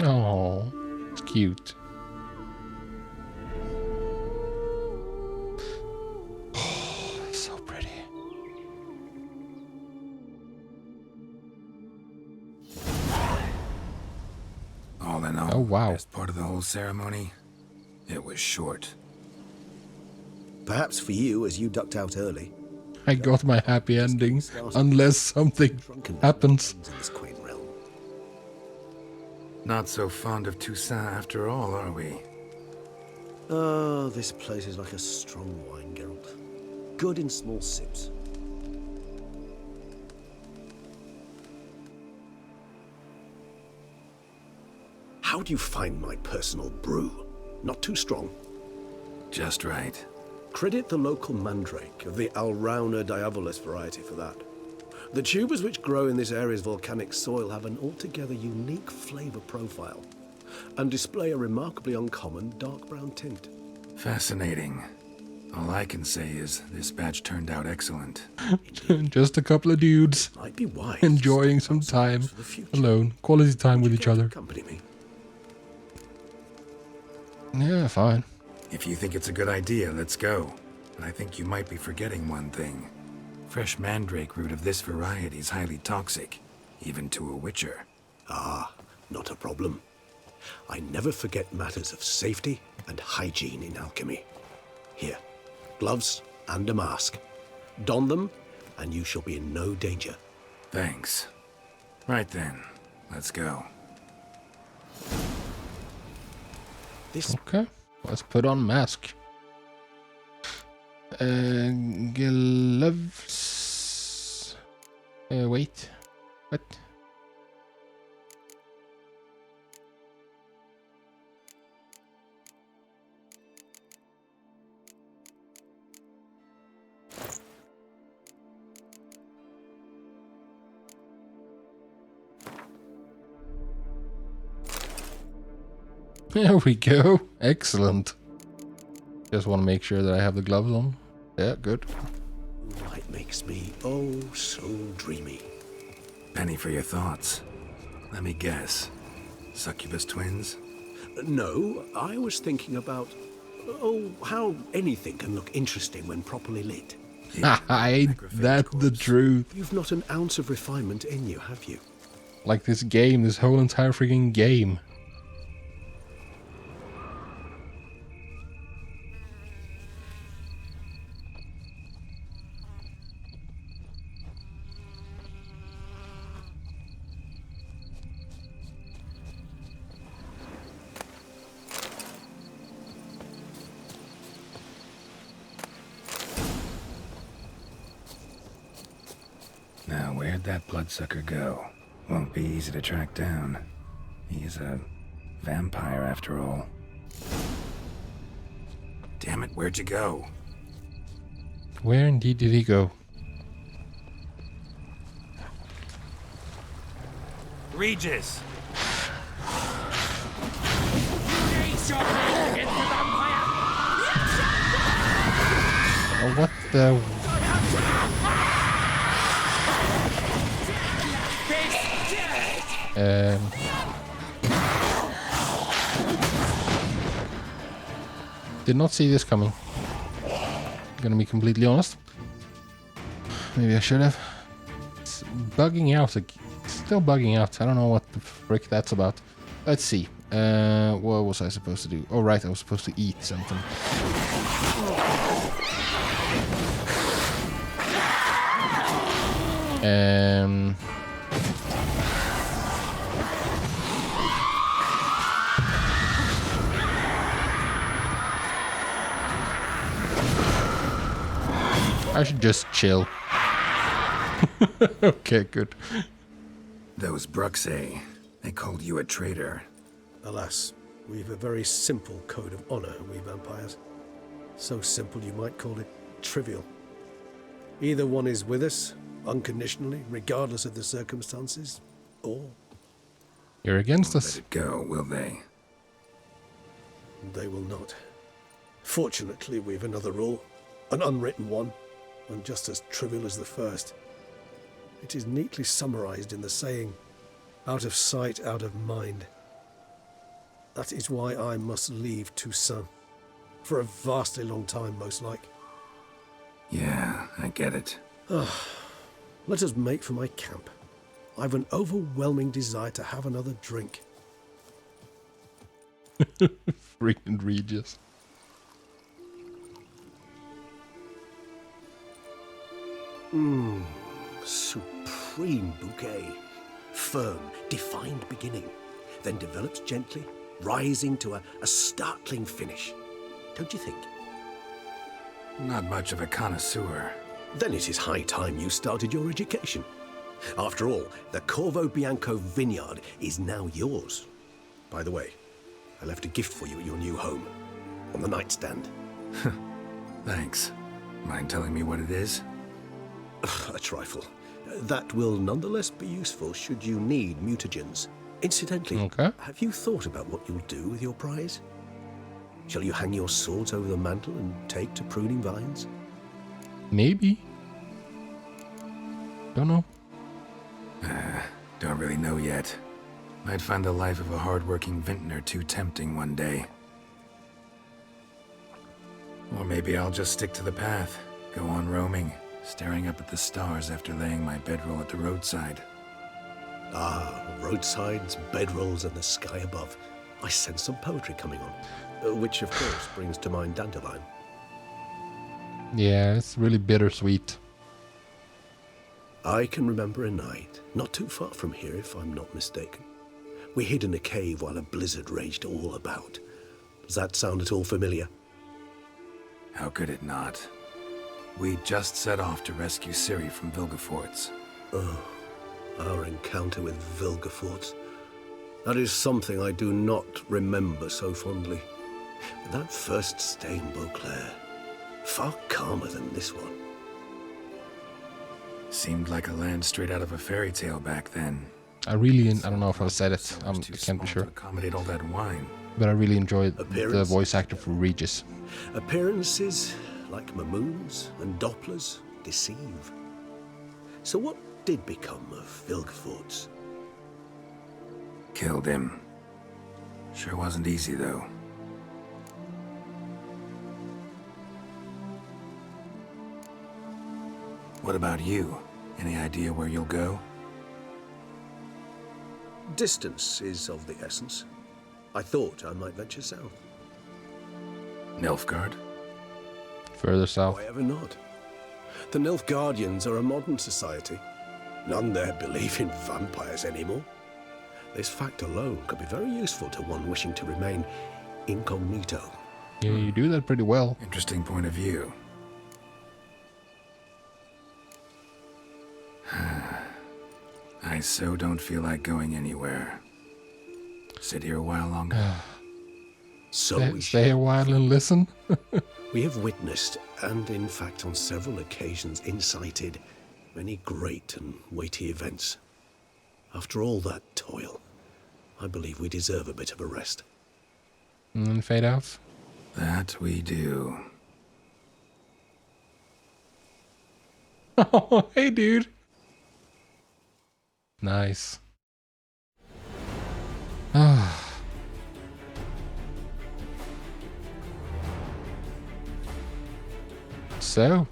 Oh, it's cute. Oh, so pretty. All in all, Oh, wow. best part of the whole ceremony, it was short. Perhaps for you, as you ducked out early. I got my happy ending, unless something happens. In this quaint realm. Not so fond of Toussaint after all, are we? Oh, this place is like a strong wine, Geralt. Good in small sips. How do you find my personal brew? Not too strong? Just right. Credit the local mandrake of the Alrauna diabolus variety for that. The tubers which grow in this area's volcanic soil have an altogether unique flavor profile and display a remarkably uncommon dark brown tint. Fascinating. All I can say is this batch turned out excellent. Just a couple of dudes Might be wise. enjoying some time for the future. alone, quality time with each other. Accompany me. Yeah, fine. If you think it's a good idea, let's go. But I think you might be forgetting one thing. Fresh mandrake root of this variety is highly toxic, even to a witcher. Ah, not a problem. I never forget matters of safety and hygiene in alchemy. Here, gloves and a mask. Don them, and you shall be in no danger. Thanks. Right then, let's go. Okay, let's put on mask. Gloves. Wait. What? There we go. Excellent. Just want to make sure that I have the gloves on. Yeah, good. Light makes me oh so dreamy. Penny for your thoughts. Let me guess. Succubus twins? No, I was thinking about, oh, how anything can look interesting when properly lit. Ain't that the truth? You've not an ounce of refinement in you, have you? Like this game, this whole entire freaking game. Now, where'd that bloodsucker go? Won't be easy to track down. He's a vampire after all. Damn it, where'd you go? Where indeed did he go? Regis! the... Did not see this coming. Gonna be completely honest. Maybe I should have. It's bugging out. Still bugging out. I don't know what the frick that's about. Let's see. What was I supposed to do? Oh, right. I was supposed to eat something. I should just chill. Okay, good. Those Bruxae, they called you a traitor. Alas, we've a very simple code of honor, we vampires. So simple you might call it trivial. Either one is with us, unconditionally, regardless of the circumstances, or... You're against us. Let it go, will they? They will not. Fortunately, we've another rule, an unwritten one, and just as trivial as the first. It is neatly summarized in the saying, out of sight, out of mind. That is why I must leave Toussaint. For a vastly long time, most like. Yeah, I get it. Let us make for my camp. I've an overwhelming desire to have another drink. Freaking Regis. Supreme bouquet. Firm, defined beginning, then develops gently, rising to a startling finish. Don't you think? Not much of a connoisseur. Then it is high time you started your education. After all, the Corvo Bianco vineyard is now yours. By the way, I left a gift for you at your new home. On the nightstand. Thanks. Mind telling me what it is? A trifle. That will nonetheless be useful should you need mutagens. Incidentally, have you thought about what you'll do with your prize? Shall you hang your swords over the mantle and take to pruning vines? Maybe. Don't know. Don't really know yet. Might find the life of a hard-working vintner too tempting one day. Or maybe I'll just stick to the path, go on roaming, staring up at the stars after laying my bedroll at the roadside. Ah, roadsides, bedrolls, and the sky above. I sense some poetry coming on, which of course brings to mind Dandelion. Yeah, it's really bittersweet. I can remember a night, not too far from here if I'm not mistaken. We hid in a cave while a blizzard raged all about. Does that sound at all familiar? How could it not? We just set off to rescue Ciri from Vilgefortz. Oh, our encounter with Vilgefortz. That is something I do not remember so fondly. But that first stay in Beauclair, far calmer than this one. Seemed like a land straight out of a fairy tale back then. I don't know if I said it, I can't be sure. To accommodate all that wine. But I really enjoyed the voice actor for Regis. Appearances, like Mamoons and Dopplers, deceive. So what did become of Vilgefortz? Killed him. Sure wasn't easy, though. What about you? Any idea where you'll go? Distance is of the essence. I thought I might venture south. Nilfgaard? Further south. Why ever not? The Nilfgaardians are a modern society. None there believe in vampires anymore. This fact alone could be very useful to one wishing to remain incognito. Yeah, you do that pretty well. Interesting point of view. I so don't feel like going anywhere. Sit here a while longer. Stay a while and listen. We have witnessed, and in fact on several occasions incited, many great and weighty events. After all that toil, I believe we deserve a bit of a rest. And then fade out. That we do. Oh, hey, dude. Nice. So,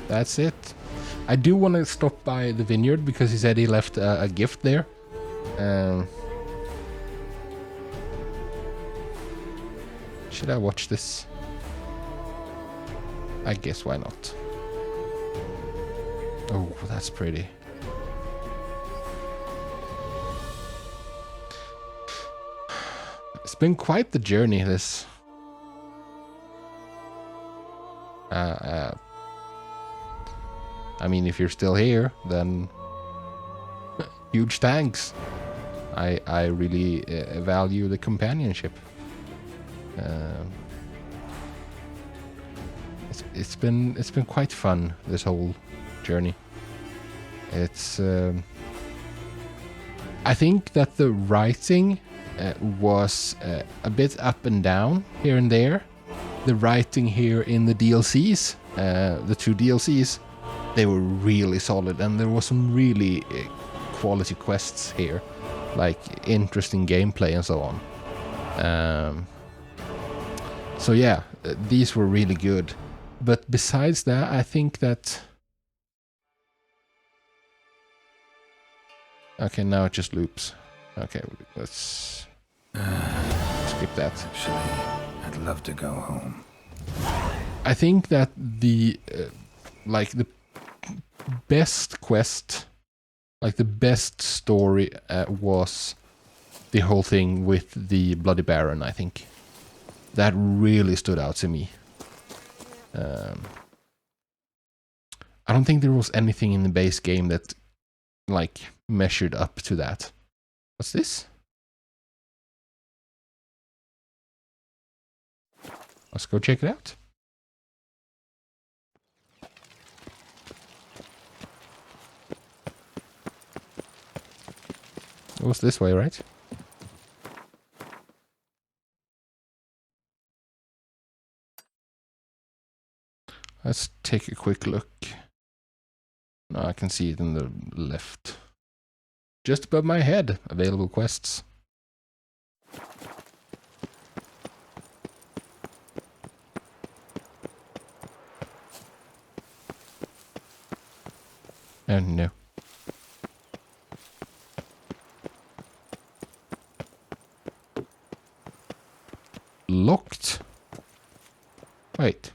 that's it. I do want to stop by the vineyard because he said he left a gift there. Should I watch this? I guess why not? Oh, that's pretty. It's been quite the journey, this. I mean, if you're still here, then huge thanks. I really value the companionship. It's been quite fun, this whole journey. It's I think that the writing was a bit up and down here and there. The writing here in the DLCs, the 2 DLCs, they were really solid, and there was some really quality quests here, like interesting gameplay and so on. So yeah, these were really good. But besides that, I think that... Okay, now it just loops. Okay, let's skip that. Actually, I'd love to go home. I think that the like the best quest, like the best story was the whole thing with the Bloody Baron. I think that really stood out to me. I don't think there was anything in the base game that like measured up to that. What's this? Let's go check it out. It was this way, right? Let's take a quick look. No, I can see it in the left. Just above my head, available quests. Oh no. Locked? Wait.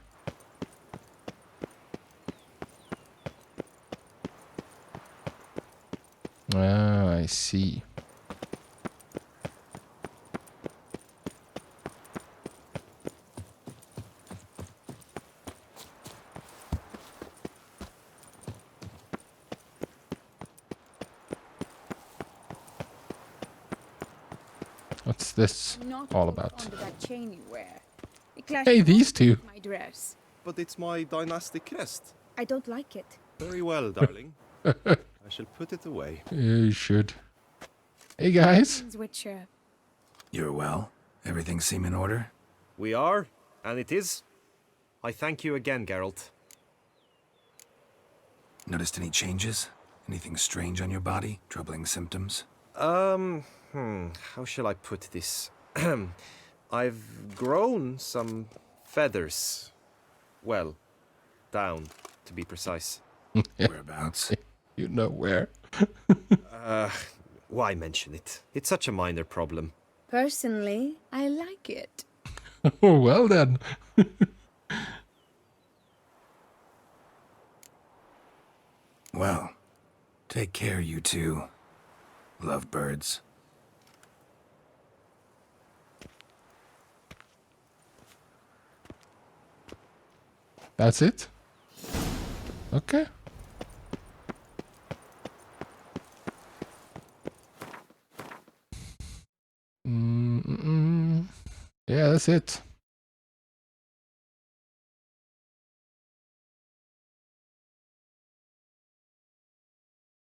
Ah, I see. What's this all about? That chain you wear. Hey, these two. My dress. But it's my dynastic crest. I don't like it. Very well, darling. I shall put it away. Yeah, you should. Hey, guys. Which, You're well? Everything seem in order? We are, and it is. I thank you again, Geralt. Noticed any changes? Anything strange on your body? Troubling symptoms? How shall I put this? I've grown some feathers. Well, down, to be precise. Whereabouts? You know where. Why mention it? It's such a minor problem. personally, I like it. Oh, well then. Well, take care, you two. Lovebirds. That's it? Okay. Yeah, that's it.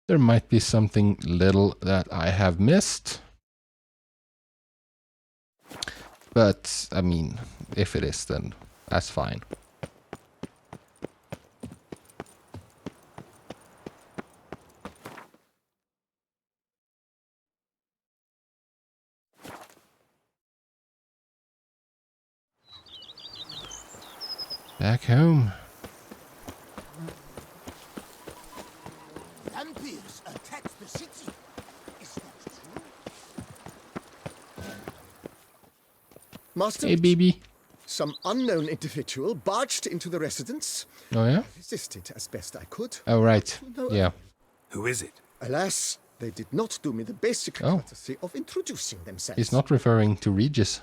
There might be something little that I have missed. But, I mean, if it is, then that's fine. Back home. Vampires attacked the city. Is that true? Master, Hey, baby. some unknown individual barged into the residence. Oh, yeah? I resisted as best I could. Oh, right. No, Yeah. Who is it? Alas, they did not do me the basic courtesy of introducing themselves. He's not referring to Regis.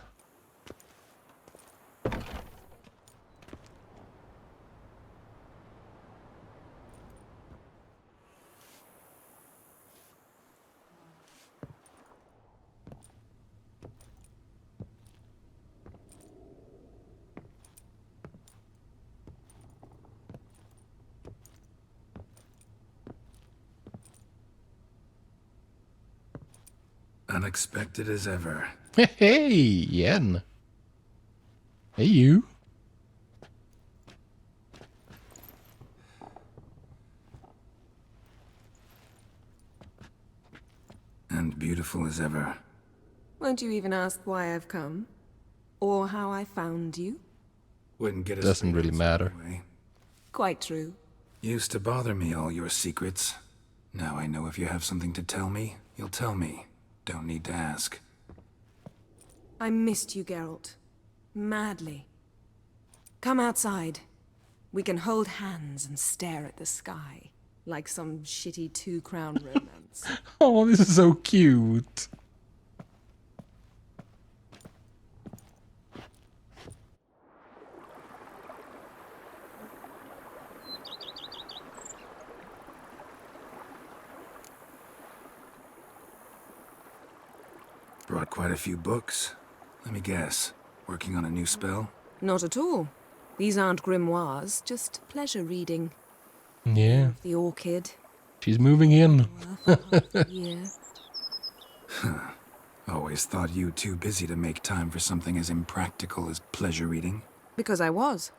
Unexpected as ever. Hey, Yen. Hey, you. And beautiful as ever. Won't you even ask why I've come? Or how I found you? Wouldn't get us. Doesn't really matter. Quite true. Used to bother me, all your secrets. Now I know if you have something to tell me, you'll tell me. Don't need to ask. I missed you, Geralt. Madly. Come outside. We can hold hands and stare at the sky. Like some shitty two-crown romance. Oh, this is so cute. Brought quite a few books. Let me guess. Working on a new spell? Not at all. These aren't grimoires, just pleasure reading. Yeah. The orchid. She's moving in. Yeah. Always thought you too busy to make time for something as impractical as pleasure reading. Because I was.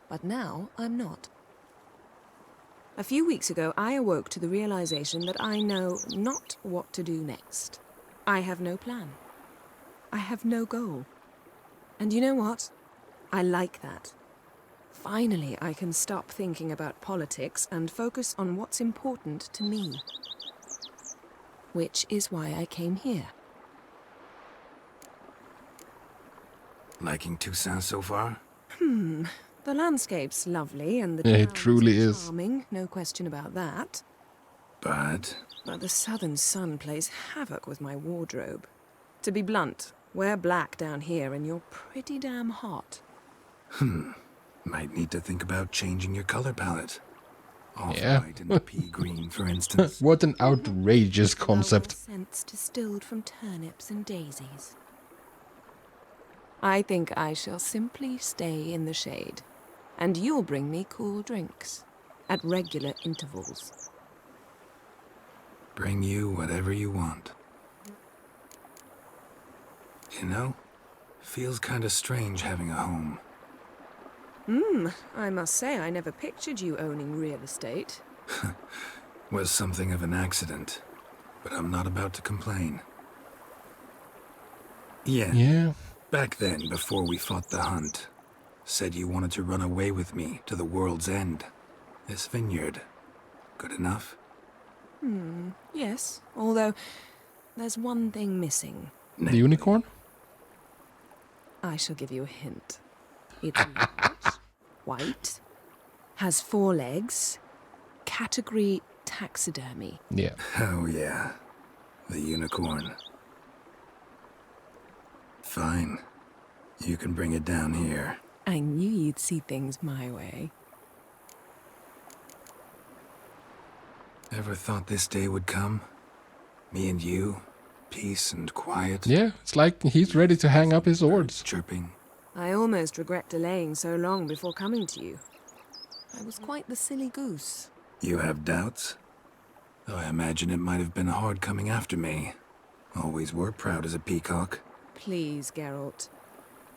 But now I'm not. A few weeks ago, I awoke to the realization that I know not what to do next. I have no plan. I have no goal. And you know what? I like that. Finally, I can stop thinking about politics and focus on what's important to me. Which is why I came here. Liking Toussaint so far? The landscape's lovely and the Yeah, it town truly is. charming, no question about that. But But the southern sun plays havoc with my wardrobe. To be blunt, wear black down here and you're pretty damn hot. might need to think about changing your color palette. Yeah. Off-white and pea green, for instance. What an outrageous concept. Scents distilled from turnips and daisies. I think I shall simply stay in the shade. And you'll bring me cool drinks. At regular intervals. Bring you whatever you want. You know, feels kinda strange having a home. I must say I never pictured you owning real estate. Was something of an accident, but I'm not about to complain. Yeah. Back then, before we fought the hunt, said you wanted to run away with me to the world's end. This vineyard, good enough? Yes, although there's one thing missing. The unicorn? I shall give you a hint. It's large, white, has 4 legs, category taxidermy. Yeah. Oh yeah, the unicorn. Fine. You can bring it down here. I knew you'd see things my way. Ever thought this day would come? Me and you, peace and quiet. Yeah, it's like he's ready to hang up his swords. Chirping. I almost regret delaying so long before coming to you. I was quite the silly goose. You have doubts? Though I imagine it might have been hard coming after me. Always were proud as a peacock. Please, Geralt.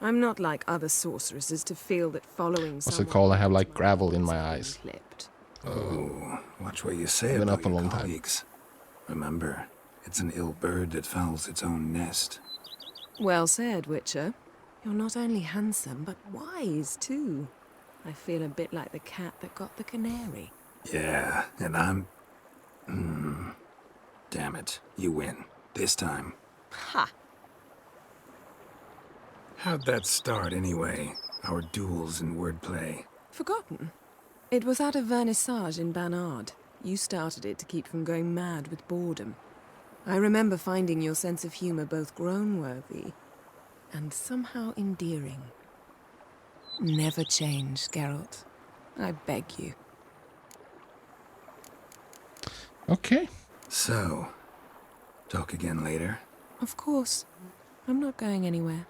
I'm not like other sorceresses to feel that following What's it someone called? I have like is gravel in my eyes. clipped. Oh, watch what you say Been about up a your long time. colleagues. Remember, it's an ill bird that fouls its own nest. Well said, Witcher. You're not only handsome, but wise, too. I feel a bit like the cat that got the canary. Yeah, and I'm... Damn it. You win. This time. Ha! How'd that start, anyway? Our duels and wordplay. Forgotten? It was at a vernissage in Banard. You started it to keep from going mad with boredom. I remember finding your sense of humor both groan-worthy and somehow endearing. Never change, Geralt. I beg you. Okay. So, talk again later? Of course. I'm not going anywhere.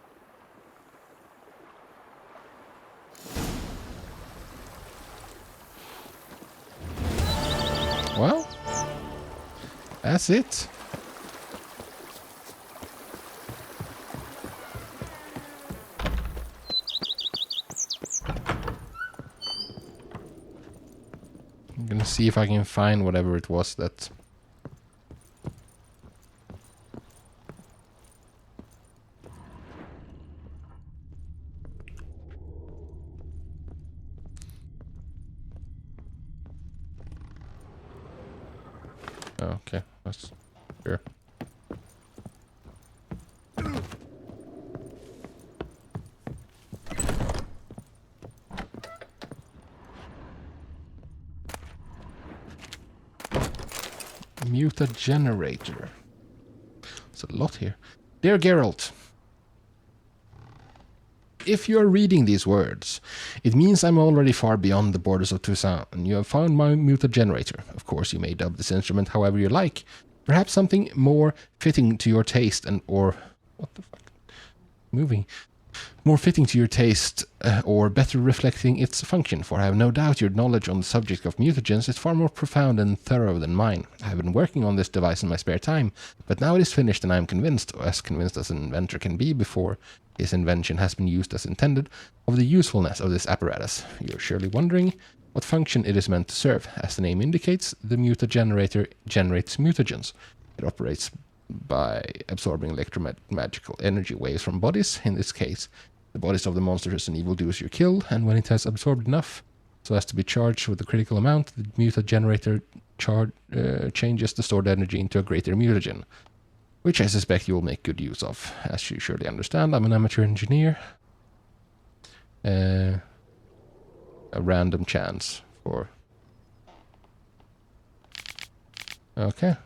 Well, that's it. I'm gonna see if I can find whatever it was that... Oh, okay, that's sure. Mutagenerator. There's a lot here. Dear Geralt, if you are reading these words, it means I'm already far beyond the borders of Toussaint, and you have found my mutagenerator. Of course, you may dub this instrument however you like. Perhaps something more fitting to your taste more fitting to your taste, or better reflecting its function, for I have no doubt your knowledge on the subject of mutagens is far more profound and thorough than mine. I have been working on this device in my spare time, but now it is finished and I am convinced, or as convinced as an inventor can be before his invention has been used as intended, of the usefulness of this apparatus. You're surely wondering what function it is meant to serve. As the name indicates, the mutagenerator generates mutagens. It operates by absorbing electromagical energy waves from bodies, in this case the bodies of the monsters and evildoers you kill, and when it has absorbed enough so as to be charged with a critical amount, the mutagenerator changes the stored energy into a greater mutagen, which I suspect you will make good use of. As you surely understand, I'm an amateur engineer. A random chance for... Okay.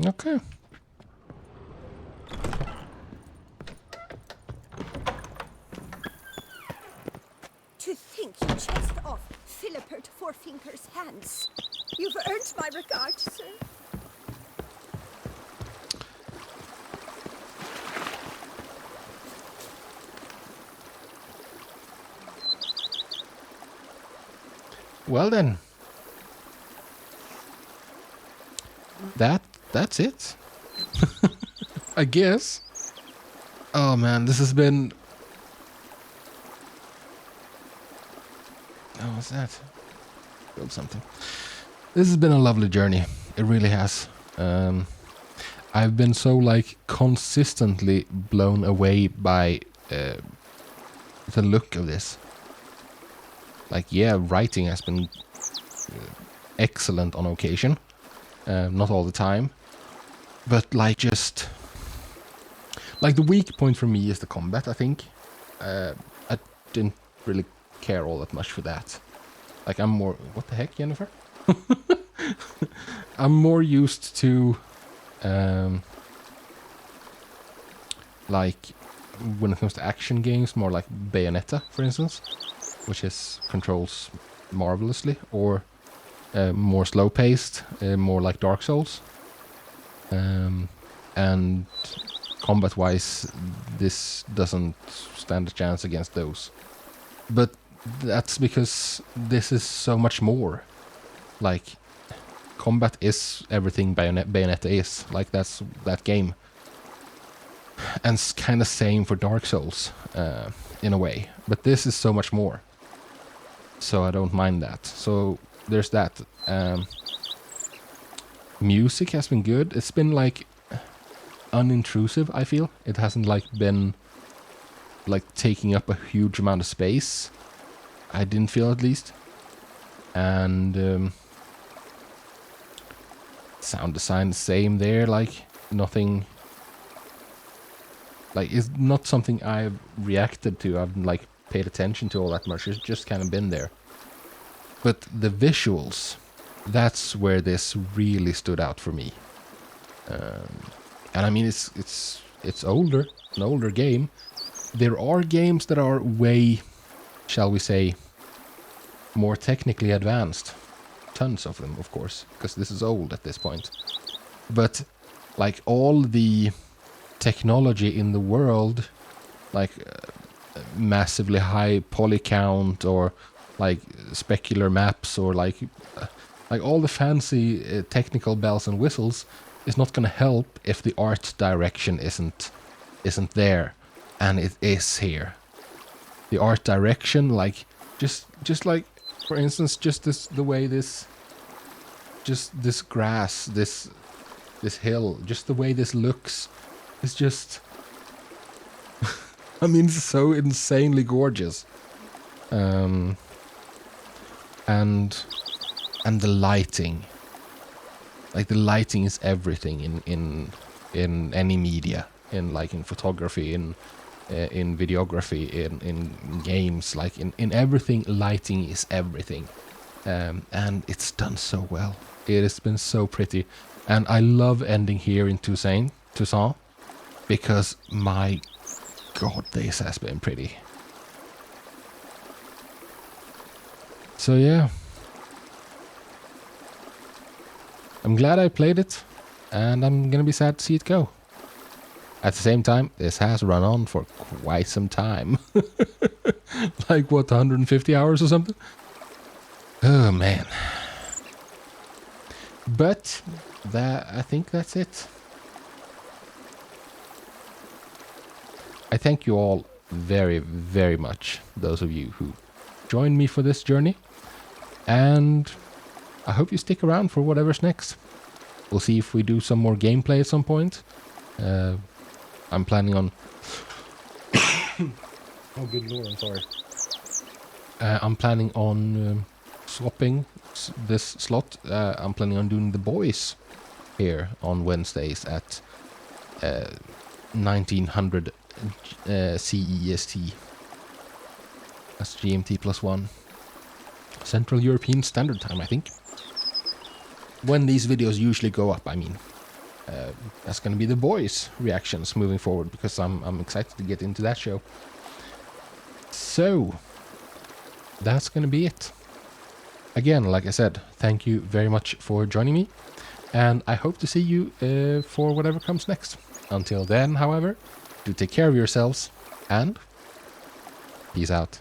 Okay. To think you chased off Philippert Fourfinger's hands. You've earned my regard, sir. Well then. That's it. I guess. Oh man, this has been... Oh, what's that? Build something. This has been a lovely journey. It really has. I've been so like consistently blown away by the look of this. Like, yeah, writing has been excellent on occasion. Not all the time. But like just... Like the weak point for me is the combat, I think. I didn't really care all that much for that. Like I'm more... What the heck, Jennifer? I'm more used to... like when it comes to action games, more like Bayonetta, for instance. Which controls marvelously. Or more slow-paced, more like Dark Souls. And combat-wise, this doesn't stand a chance against those. But that's because this is so much more. Like, combat is everything Bayonetta is. Like, that's that game. And it's kind of same for Dark Souls, in a way. But this is so much more. so I don't mind that. So there's that. Music has been good. It's been like unintrusive, I feel. It hasn't like been like taking up a huge amount of space. I didn't feel, at least. And sound design, same there, like nothing, like it's not something I've reacted to, I've like paid attention to all that much. It's just kind of been there. But the visuals, that's where this really stood out for me. And I mean, it's older, an older game. There are games that are way, shall we say, more technically advanced. Tons of them, of course, because this is old at this point. But like all the technology in the world, like massively high poly count, or like specular maps, or like all the fancy technical bells and whistles, is not going to help if the art direction isn't there, and it is here. The art direction, like just like, for instance, just the way this grass, this hill, just the way this looks, is just I mean, it's so insanely gorgeous. And the lighting, like the lighting is everything in any media, in photography, in videography, in games, like in everything. Lighting is everything, and it's done so well. It has been so pretty, and I love ending here in Toussaint, because my God, this has been pretty. So yeah, I'm glad I played it, and I'm gonna be sad to see it go. At the same time, this has run on for quite some time. Like, what, 150 hours or something? Oh, man. But I think that's it. I thank you all very, very much, those of you who joined me for this journey. And I hope you stick around for whatever's next. We'll see if we do some more gameplay at some point. I'm planning on... Oh, good lord, I'm sorry. I'm planning on swapping this slot. I'm planning on doing The Boys here on Wednesdays at 1900 CEST. That's GMT +1. Central European Standard Time, I think. When these videos usually go up, I mean. That's going to be The Boys reactions moving forward, because I'm excited to get into that show. So, that's going to be it. Again, like I said, thank you very much for joining me, and I hope to see you for whatever comes next. Until then, however, do take care of yourselves, and peace out.